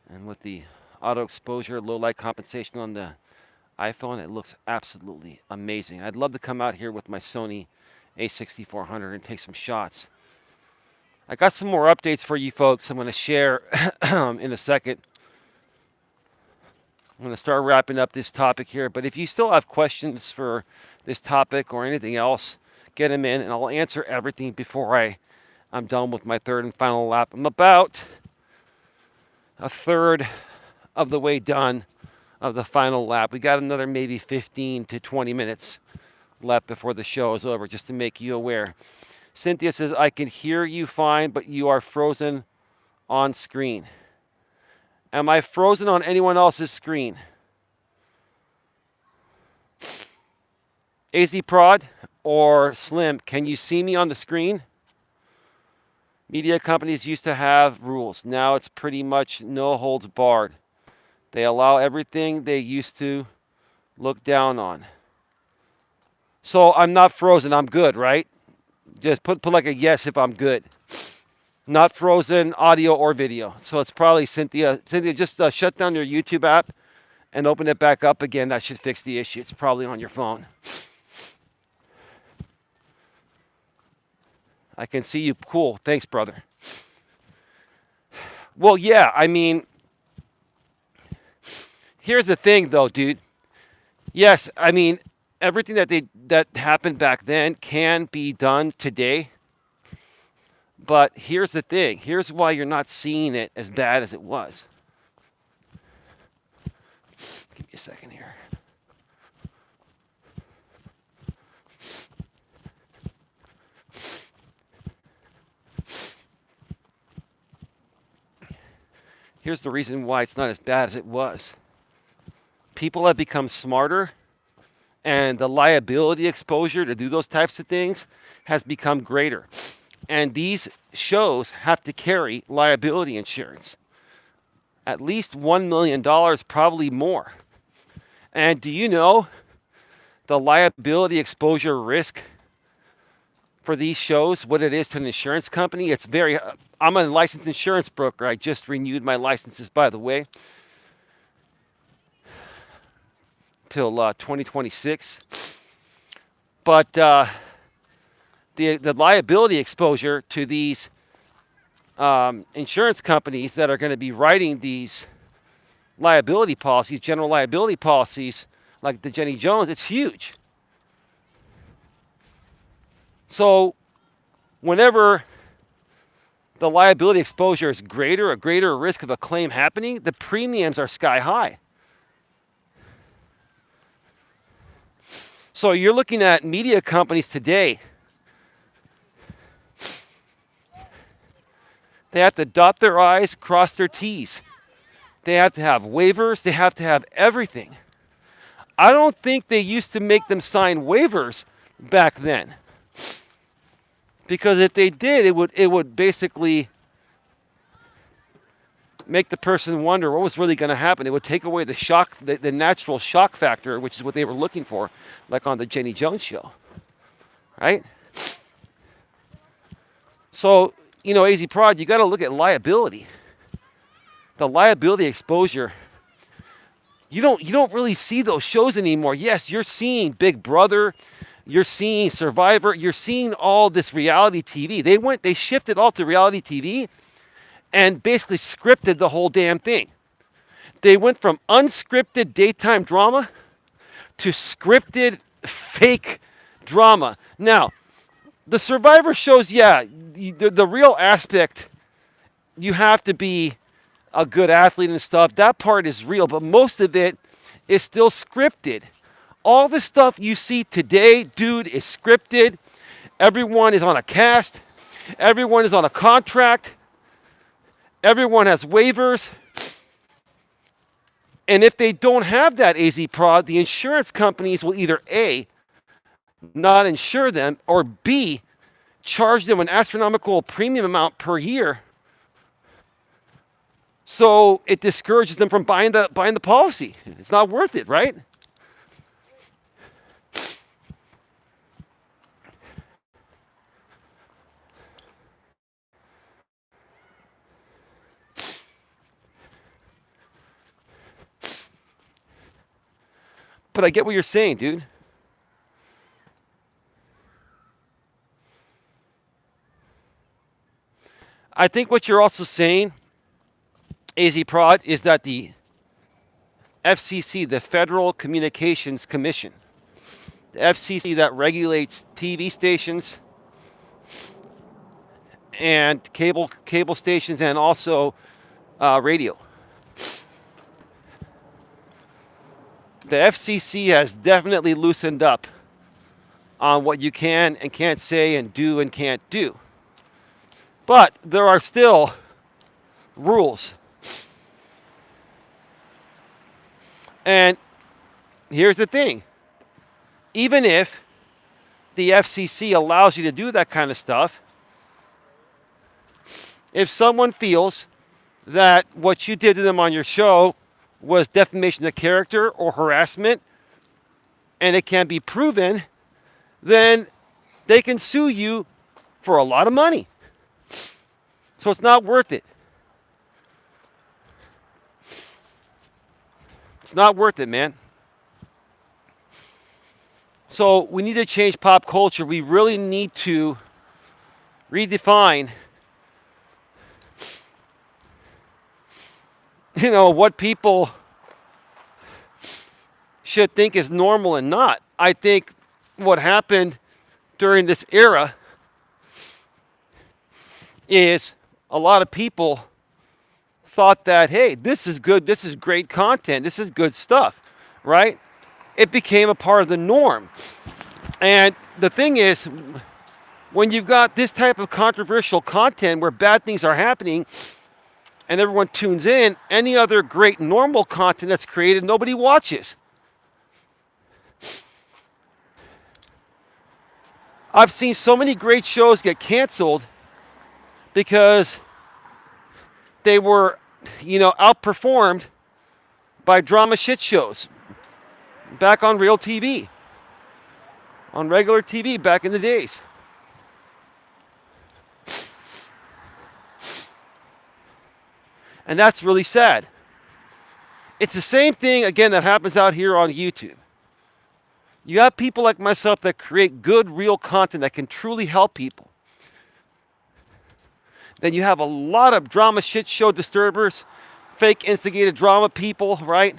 and with the auto exposure, low light compensation on the iPhone, it looks absolutely amazing. I'd love to come out here with my Sony a6400 and take some shots. I got some more updates for you folks I'm going to share in a second. I'm going to start wrapping up this topic here, but if you still have questions for this topic or anything else, get them in and I'll answer everything before I'm done with my third and final lap. I'm about a third of the way done of the final lap. We got another maybe 15 to 20 minutes left before the show is over, just to make you aware. Cynthia says, I can hear you fine, but you are frozen on screen. Am I frozen on anyone else's screen? AZ Prod, or Slim, can you see me on the screen? Media companies used to have rules. Now it's pretty much no holds barred. They allow everything they used to look down on. So I'm not frozen. I'm good, right? Just put like a yes if I'm good. Not frozen audio or video. So it's probably Cynthia. Cynthia, just shut down your YouTube app and open it back up again. That should fix the issue. It's probably on your phone. I can see you. Cool. Thanks, brother. Well, yeah, I mean, here's the thing, though, dude. Yes, I mean, everything that happened back then can be done today. But here's the thing. Here's why you're not seeing it as bad as it was. Give me a second here. Here's the reason why it's not as bad as it was. People have become smarter, and the liability exposure to do those types of things has become greater. And these shows have to carry liability insurance. At least $1 million, probably more. And do you know the liability exposure risk for these shows, what it is to an insurance company? It's very, I'm a licensed insurance broker. I just renewed my licenses, by the way, till 2026. But the liability exposure to these insurance companies that are going to be writing these liability policies, general liability policies, like the Jenny Jones, it's huge. So whenever the liability exposure is greater, a greater risk of a claim happening, the premiums are sky high. So you're looking at media companies today. They have to dot their I's, cross their T's. They have to have waivers. They have to have everything. I don't think they used to make them sign waivers back then. Because if they did, it would basically make the person wonder what was really going to happen. It would take away the shock, the natural shock factor, which is what they were looking for, like on the Jenny Jones show. Right? So, you know, AZ Prod, you got to look at liability. The liability exposure. You don't really see those shows anymore. Yes, you're seeing Big Brother, you're seeing Survivor, you're seeing all this reality TV. They shifted all to reality TV and basically scripted the whole damn thing. They went from unscripted daytime drama to scripted fake drama. Now, the Survivor shows, yeah, the real aspect, you have to be a good athlete and stuff. That part is real, but most of it is still scripted. All the stuff you see today, dude, is scripted. Everyone is on a cast. Everyone is on a contract. Everyone has waivers. And if they don't have that AZ Prod, the insurance companies will either A, not insure them, or B, charge them an astronomical premium amount per year. So it discourages them from buying the policy. It's not worth it, right? But I get what you're saying, dude. I think what you're also saying, AZ Prod, is that the FCC, the Federal Communications Commission, the FCC that regulates TV stations and cable stations and also radio. The FCC has definitely loosened up on what you can and can't say and do and can't do. But there are still rules. And here's the thing. Even if the FCC allows you to do that kind of stuff, if someone feels that what you did to them on your show was defamation of character or harassment, and it can be proven, then they can sue you for a lot of money. So it's not worth it. It's not worth it, man. So we need to change pop culture. We really need to redefine, what people should think is normal and not. I think what happened during this era is a lot of people thought that, hey, this is good, this is great content, this is good stuff, right? It became a part of the norm. And the thing is, when you've got this type of controversial content where bad things are happening and everyone tunes in, any other great normal content that's created, nobody watches. I've seen so many great shows get canceled because they were, outperformed by drama shit shows back on real TV, on regular TV back in the days. And that's really sad. It's the same thing, again, that happens out here on YouTube. You have people like myself that create good, real content that can truly help people. Then you have a lot of drama shit show disturbers, fake instigated drama people, right?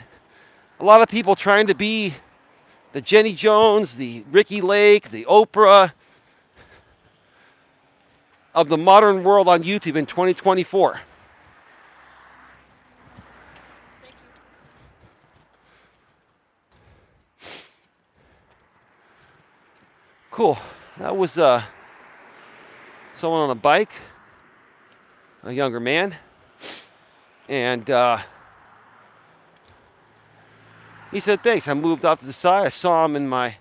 A lot of people trying to be the Jenny Jones, the Ricky Lake, the Oprah of the modern world on YouTube in 2024. Cool. That was someone on a bike, a younger man, and he said, thanks. I moved off to the side. I saw him in my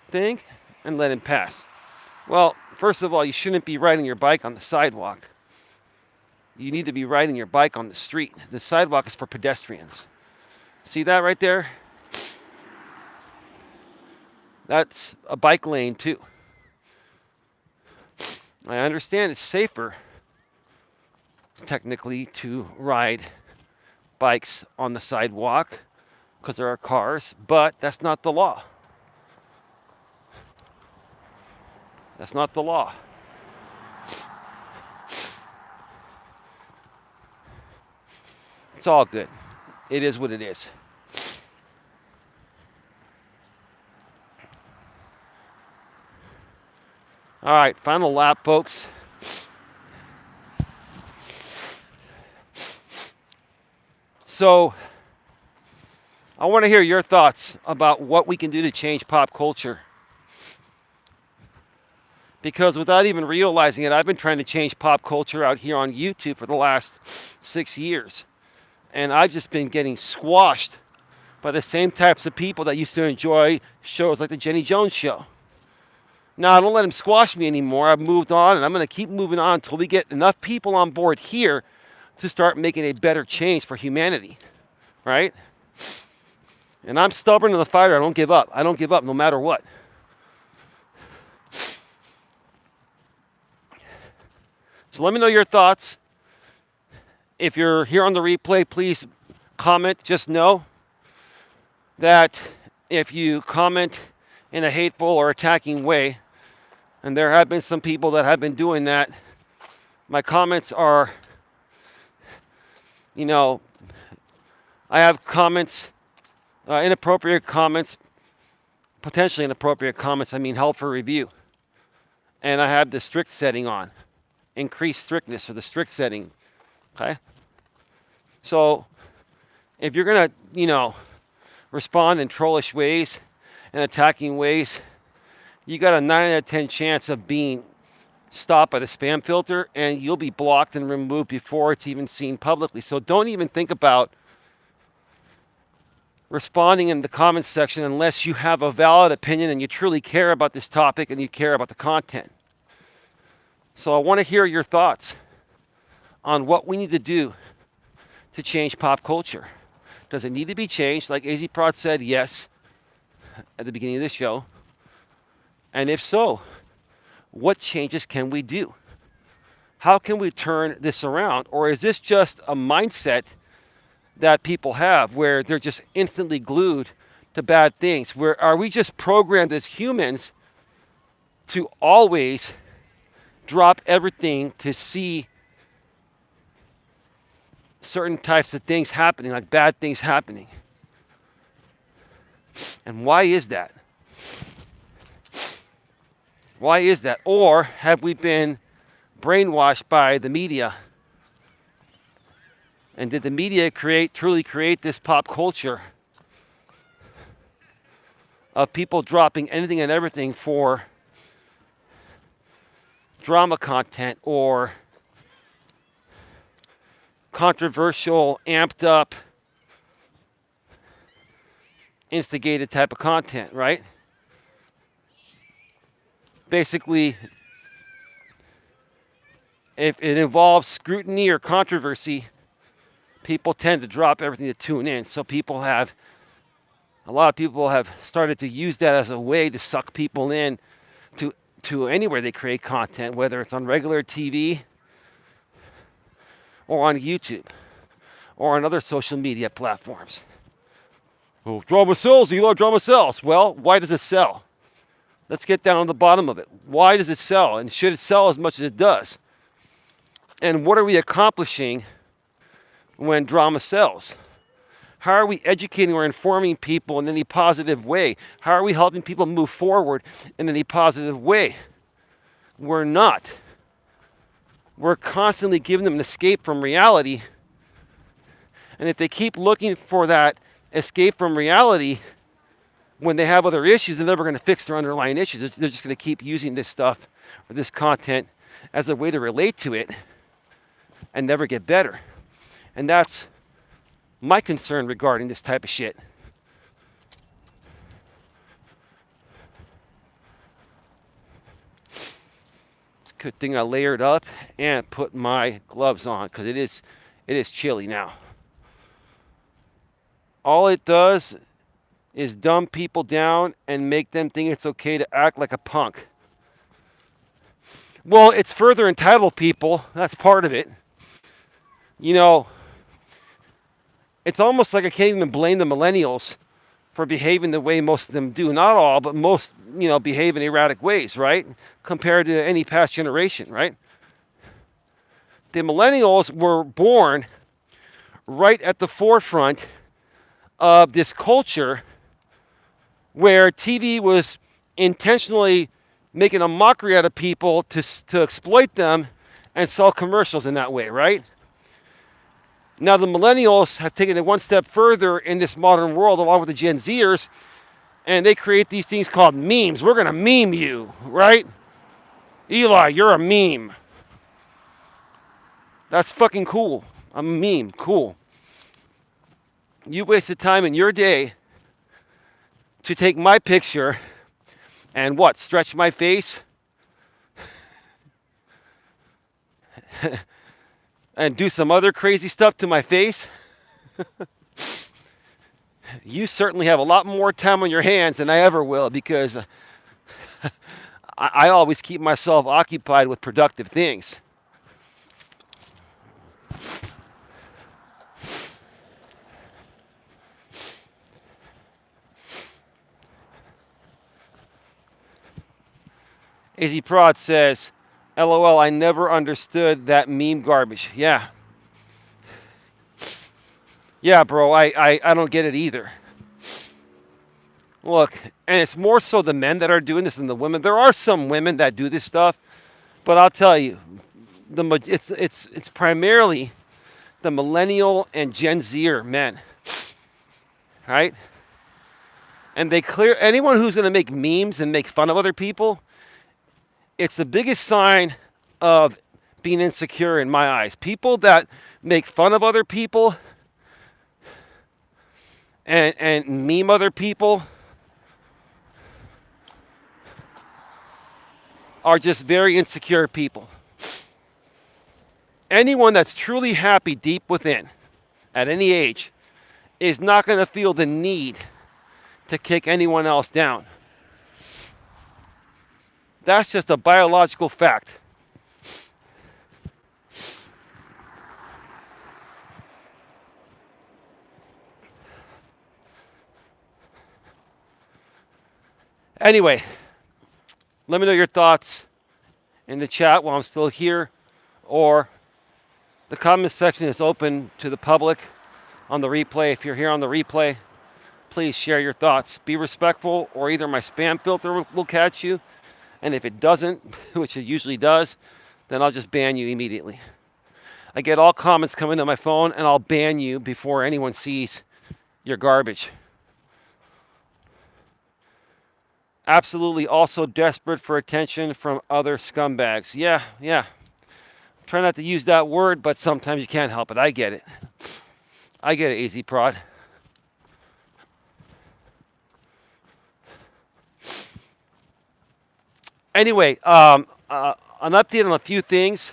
thing and let him pass. Well, first of all, you shouldn't be riding your bike on the sidewalk. You need to be riding your bike on the street. The sidewalk is for pedestrians. See that right there? That's a bike lane too. I understand it's safer, technically, to ride bikes on the sidewalk because there are cars, but that's not the law. That's not the law. It's all good. It is what it is. All right, final lap, folks. So, I want to hear your thoughts about what we can do to change pop culture. Because without even realizing it, I've been trying to change pop culture out here on YouTube for the last 6 years. And I've just been getting squashed by the same types of people that used to enjoy shows like the Jenny Jones Show. Now, I don't let them squash me anymore. I've moved on, and I'm going to keep moving on until we get enough people on board here to start making a better change for humanity, right? And I'm stubborn and a fighter. I don't give up. I don't give up no matter what. So let me know your thoughts. If you're here on the replay, please comment. Just know that if you comment in a hateful or attacking way, and there have been some people that have been doing that, my comments are, I have comments, inappropriate comments, potentially inappropriate comments, held for review. And I have the strict setting on, increased strictness or the strict setting, okay? So if you're going to, respond in trollish ways and attacking ways, you got a 9 out of 10 chance of being stopped by the spam filter, and you'll be blocked and removed before it's even seen publicly. So don't even think about responding in the comments section unless you have a valid opinion and you truly care about this topic and you care about the content. So I want to hear your thoughts on what we need to do to change pop culture. Does it need to be changed? Like AZ Prod said, yes, at the beginning of the show. And if so, what changes can we do? How can we turn this around? Or is this just a mindset that people have where they're just instantly glued to bad things? Where are we just programmed as humans to always drop everything to see certain types of things happening, like bad things happening? And why is that? Why is that? Or have we been brainwashed by the media? And did the media truly create this pop culture of people dropping anything and everything for drama content or controversial, amped up, instigated type of content, right? Basically, if it involves scrutiny or controversy, people tend to drop everything to tune in. So a lot of people have started to use that as a way to suck people in to anywhere they create content, whether it's on regular TV or on YouTube or on other social media platforms. Oh, drama sells, Eli, drama sells. Well, why does it sell? Let's get down to the bottom of it. Why does it sell? And should it sell as much as it does? And what are we accomplishing when drama sells? How are we educating or informing people in any positive way? How are we helping people move forward in any positive way? We're not. We're constantly giving them an escape from reality. And if they keep looking for that escape from reality when they have other issues, they're never going to fix their underlying issues. They're just going to keep using this stuff or this content as a way to relate to it and never get better. And that's my concern regarding this type of shit. It's a good thing I layered up and put my gloves on because it is chilly now. All it does is dumb people down and make them think it's okay to act like a punk. Well, it's further entitled people. That's part of it. You know, it's almost like I can't even blame the millennials for behaving the way most of them do. Not all, but most, behave in erratic ways, right? Compared to any past generation, right? The millennials were born right at the forefront of this culture where TV was intentionally making a mockery out of people to exploit them and sell commercials in that way, right? Now the millennials have taken it one step further in this modern world along with the Gen Zers, and they create these things called memes. We're going to meme you, right? Eli, you're a meme. That's fucking cool. I'm a meme. Cool. You wasted time in your day to take my picture and what? Stretch my face? And do some other crazy stuff to my face? You certainly have a lot more time on your hands than I ever will because I always keep myself occupied with productive things. AZ Prod says, LOL, I never understood that meme garbage. Yeah. Yeah, bro, I don't get it either. Look, and it's more so the men that are doing this than the women. There are some women that do this stuff, but I'll tell you, it's primarily the millennial and Gen Zer men, right? And anyone who's going to make memes and make fun of other people, it's the biggest sign of being insecure in my eyes. People that make fun of other people and meme other people are just very insecure people. Anyone that's truly happy deep within, at any age, is not going to feel the need to kick anyone else down. That's just a biological fact. Anyway, let me know your thoughts in the chat while I'm still here, or the comment section is open to the public on the replay. If you're here on the replay, please share your thoughts. Be respectful, or either my spam filter will catch you, and if it doesn't, which it usually does, then I'll just ban you immediately. I get all comments coming to my phone, and I'll ban you before anyone sees your garbage. Absolutely also desperate for attention from other scumbags. Yeah. Try not to use that word, but sometimes you can't help it. I get it. Easy Prod. Anyway, an update on a few things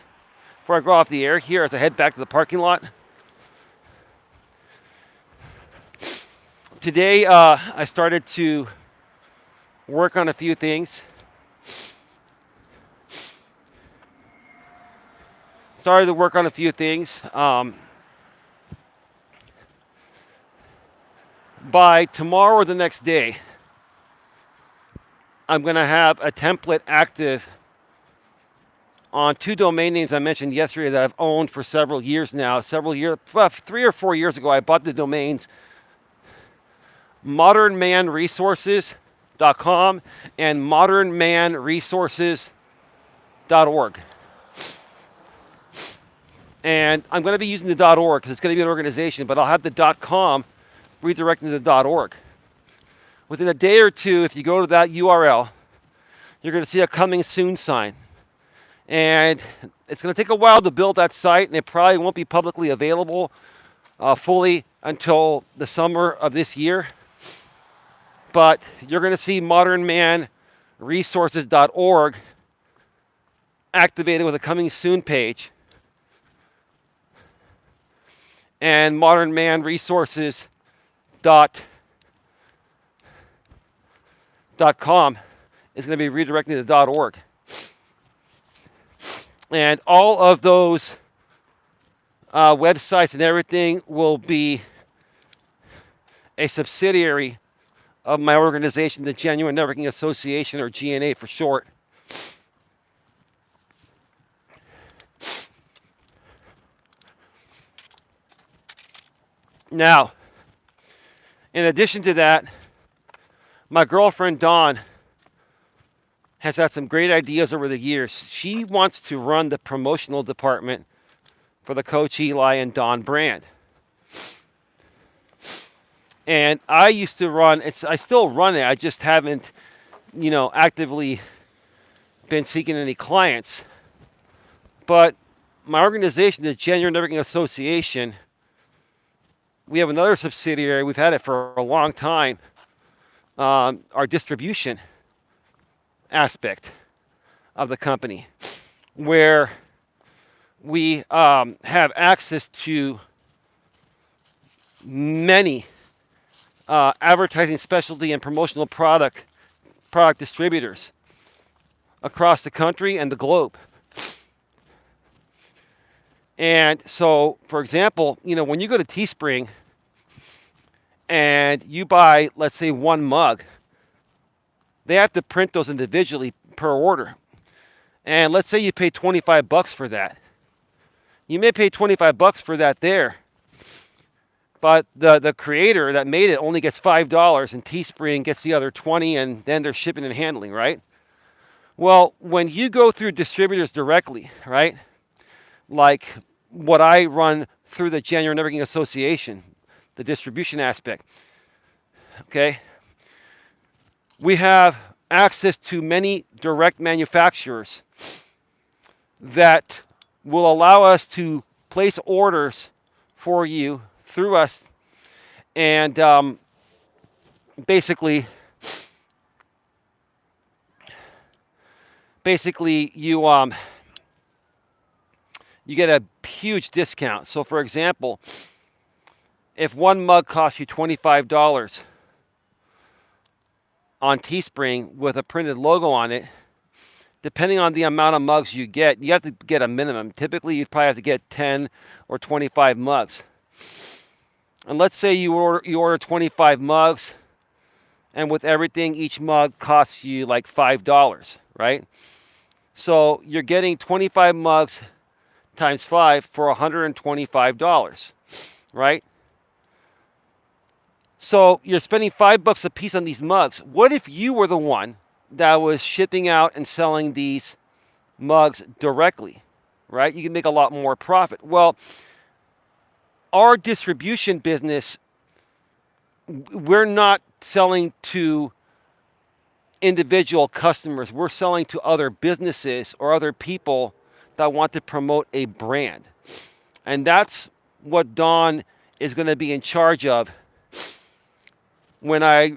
before I go off the air here as I head back to the parking lot. Today, I started to work on a few things. By tomorrow or the next day, I'm going to have a template active on 2 domain names I mentioned yesterday that I've owned for several years now. 3 or 4 years ago, I bought the domains modernmanresources.com and modernmanresources.org. And I'm going to be using the .org because it's going to be an organization, but I'll have the .com redirecting to the .org. Within a day or two, if you go to that URL, you're going to see a coming soon sign. And it's going to take a while to build that site, and it probably won't be publicly available fully until the summer of this year. But you're going to see modernmanresources.org activated with a coming soon page. And modernmanresources.com is going to be redirecting to .org. And all of those websites and everything will be a subsidiary of my organization, the Genuine Networking Association, or GNA for short. Now, in addition to that, my girlfriend Dawn has had some great ideas over the years. She wants to run the promotional department for the Coach Eli and Dawn brand. And I used to run, I still run it, I just haven't, actively been seeking any clients. But my organization, the Genuine Networking Association, we have another subsidiary, we've had it for a long time, our distribution aspect of the company, where we have access to many advertising specialty and promotional product distributors across the country and the globe. And so, for example, when you go to Teespring and you buy, let's say, 1 mug, they have to print those individually per order. And let's say you pay $25 for that. You may pay $25 for that there, but the creator that made it only gets $5, and Teespring gets the other $20, and then they're shipping and handling, right? Well, when you go through distributors directly, right, like what I run through the Genuine Networking Association, the distribution aspect, okay, we have access to many direct manufacturers that will allow us to place orders for you through us, and basically you get a huge discount. So for example, if one mug costs you $25 on Teespring with a printed logo on it, depending on the amount of mugs you have to get a minimum. Typically, you'd probably have to get 10 or 25 mugs. And let's say you order 25 mugs, and with everything, each mug costs you like $5, right? So you're getting 25 mugs times 5 for $125, right? So you're spending $5 a piece on these mugs. What if you were the one that was shipping out and selling these mugs directly, right? You can make a lot more profit. Well, our distribution business, we're not selling to individual customers. We're selling to other businesses or other people that want to promote a brand. And that's what Dawn is going to be in charge of when I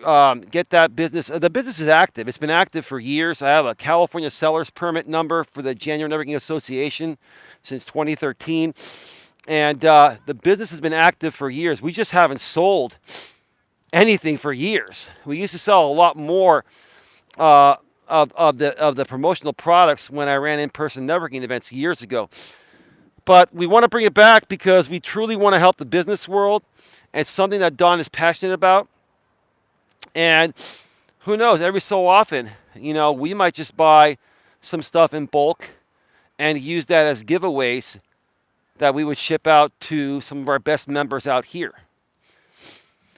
get that business. The business is active. It's been active for years. I have a California seller's permit number for the January Networking Association since 2013. And the business has been active for years. We just haven't sold anything for years. We used to sell a lot more of the promotional products when I ran in-person networking events years ago. But we want to bring it back because we truly want to help the business world. It's something that Dawn is passionate about. And who knows, every so often, we might just buy some stuff in bulk and use that as giveaways that we would ship out to some of our best members out here.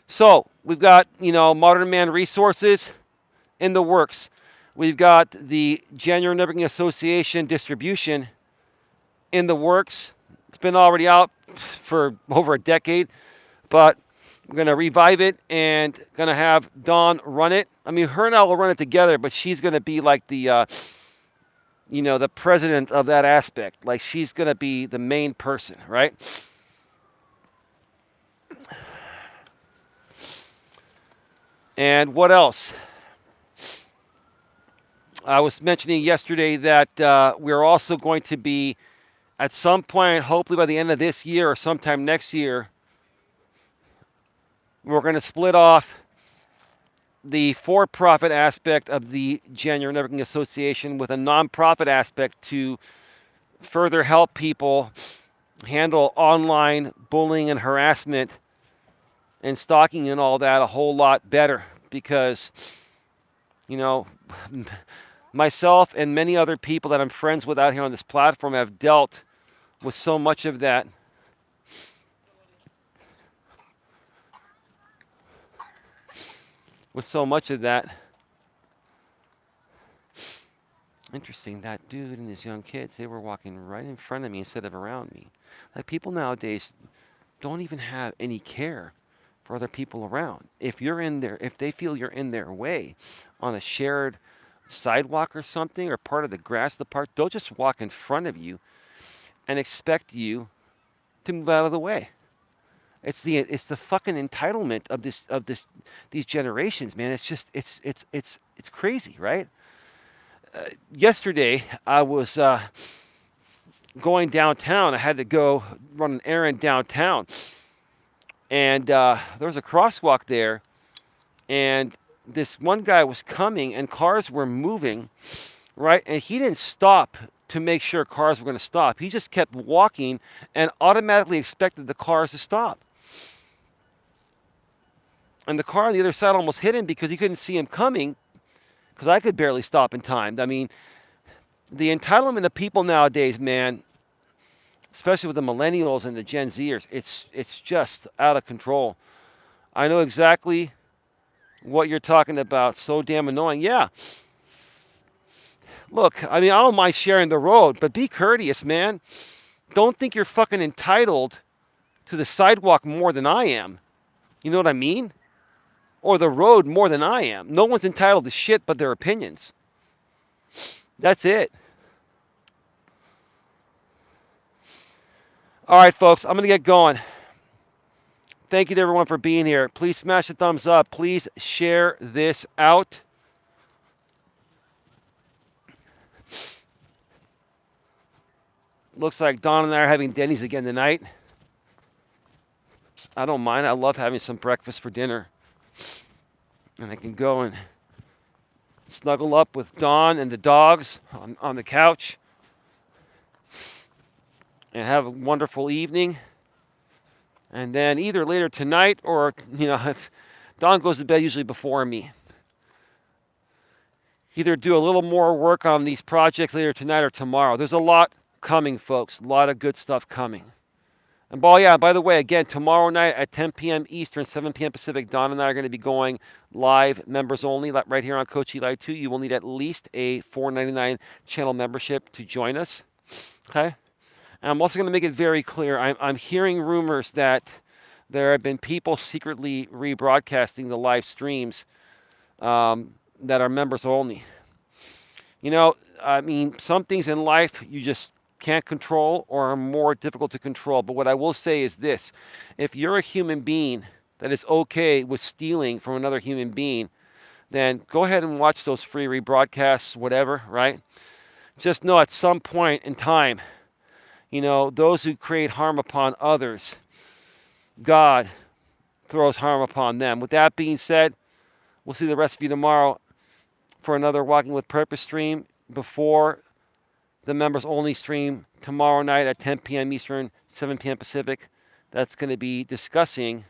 So we've got, Modern Man resources in the works. We've got the January Networking Association distribution in the works. It's been already out for over a decade, but we're going to revive it and going to have Dawn run it. I mean, her and I will run it together, but she's going to be like the president of that aspect. Like, she's going to be the main person, right? And what else? I was mentioning yesterday that we're also going to be, at some point, hopefully by the end of this year or sometime next year, we're going to split off the for-profit aspect of the January Networking Association with a non-profit aspect to further help people handle online bullying and harassment and stalking and all that a whole lot better, because myself and many other people that I'm friends with out here on this platform have dealt with so much of that. Interesting, that dude and his young kids, they were walking right in front of me instead of around me. Like, people nowadays don't even have any care for other people around. If they feel you're in their way on a shared sidewalk or something, or part of the grass of the park, they'll just walk in front of you and expect you to move out of the way. It's the fucking entitlement of these generations, man. It's just it's crazy, right? Yesterday I was going downtown. I had to go run an errand downtown, and there was a crosswalk there, and this one guy was coming, and cars were moving, right? And he didn't stop to make sure cars were going to stop. He just kept walking and automatically expected the cars to stop. And the car on the other side almost hit him because he couldn't see him coming, because I could barely stop in time. I mean, the entitlement of people nowadays, man, especially with the millennials and the Gen Zers, it's just out of control. I know exactly what you're talking about. So damn annoying. Yeah. Look, I mean, I don't mind sharing the road, but be courteous, man. Don't think you're fucking entitled to the sidewalk more than I am. You know what I mean? Or the road more than I am. No one's entitled to shit but their opinions. That's it. All right, folks, I'm going to get going. Thank you to everyone for being here. Please smash the thumbs up. Please share this out. Looks like Don and I are having Denny's again tonight. I don't mind. I love having some breakfast for dinner. And I can go and snuggle up with Don and the dogs on the couch and have a wonderful evening. And then either later tonight or, if Don goes to bed usually before me, either do a little more work on these projects later tonight or tomorrow. There's a lot coming, folks. A lot of good stuff coming. And by the way, again, tomorrow night at 10 p.m. Eastern, 7 p.m. Pacific, Don and I are going to be going live, members only, right here on Coach Eli 2. You will need at least a $4.99 channel membership to join us. Okay? And I'm also going to make it very clear. I'm hearing rumors that there have been people secretly rebroadcasting the live streams that are members only. Some things in life you just can't control or are more difficult to control. But what I will say is this. If you're a human being that is okay with stealing from another human being, then go ahead and watch those free rebroadcasts, whatever, right? Just know at some point in time, those who create harm upon others, God throws harm upon them. With that being said, we'll see the rest of you tomorrow for another Walking with Purpose stream before the members only stream tomorrow night at 10 p.m. Eastern, 7 p.m. Pacific. That's going to be discussing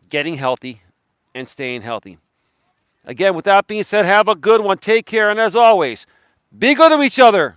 getting healthy and staying healthy. Again, with that being said, have a good one. Take care. And as always, be good to each other.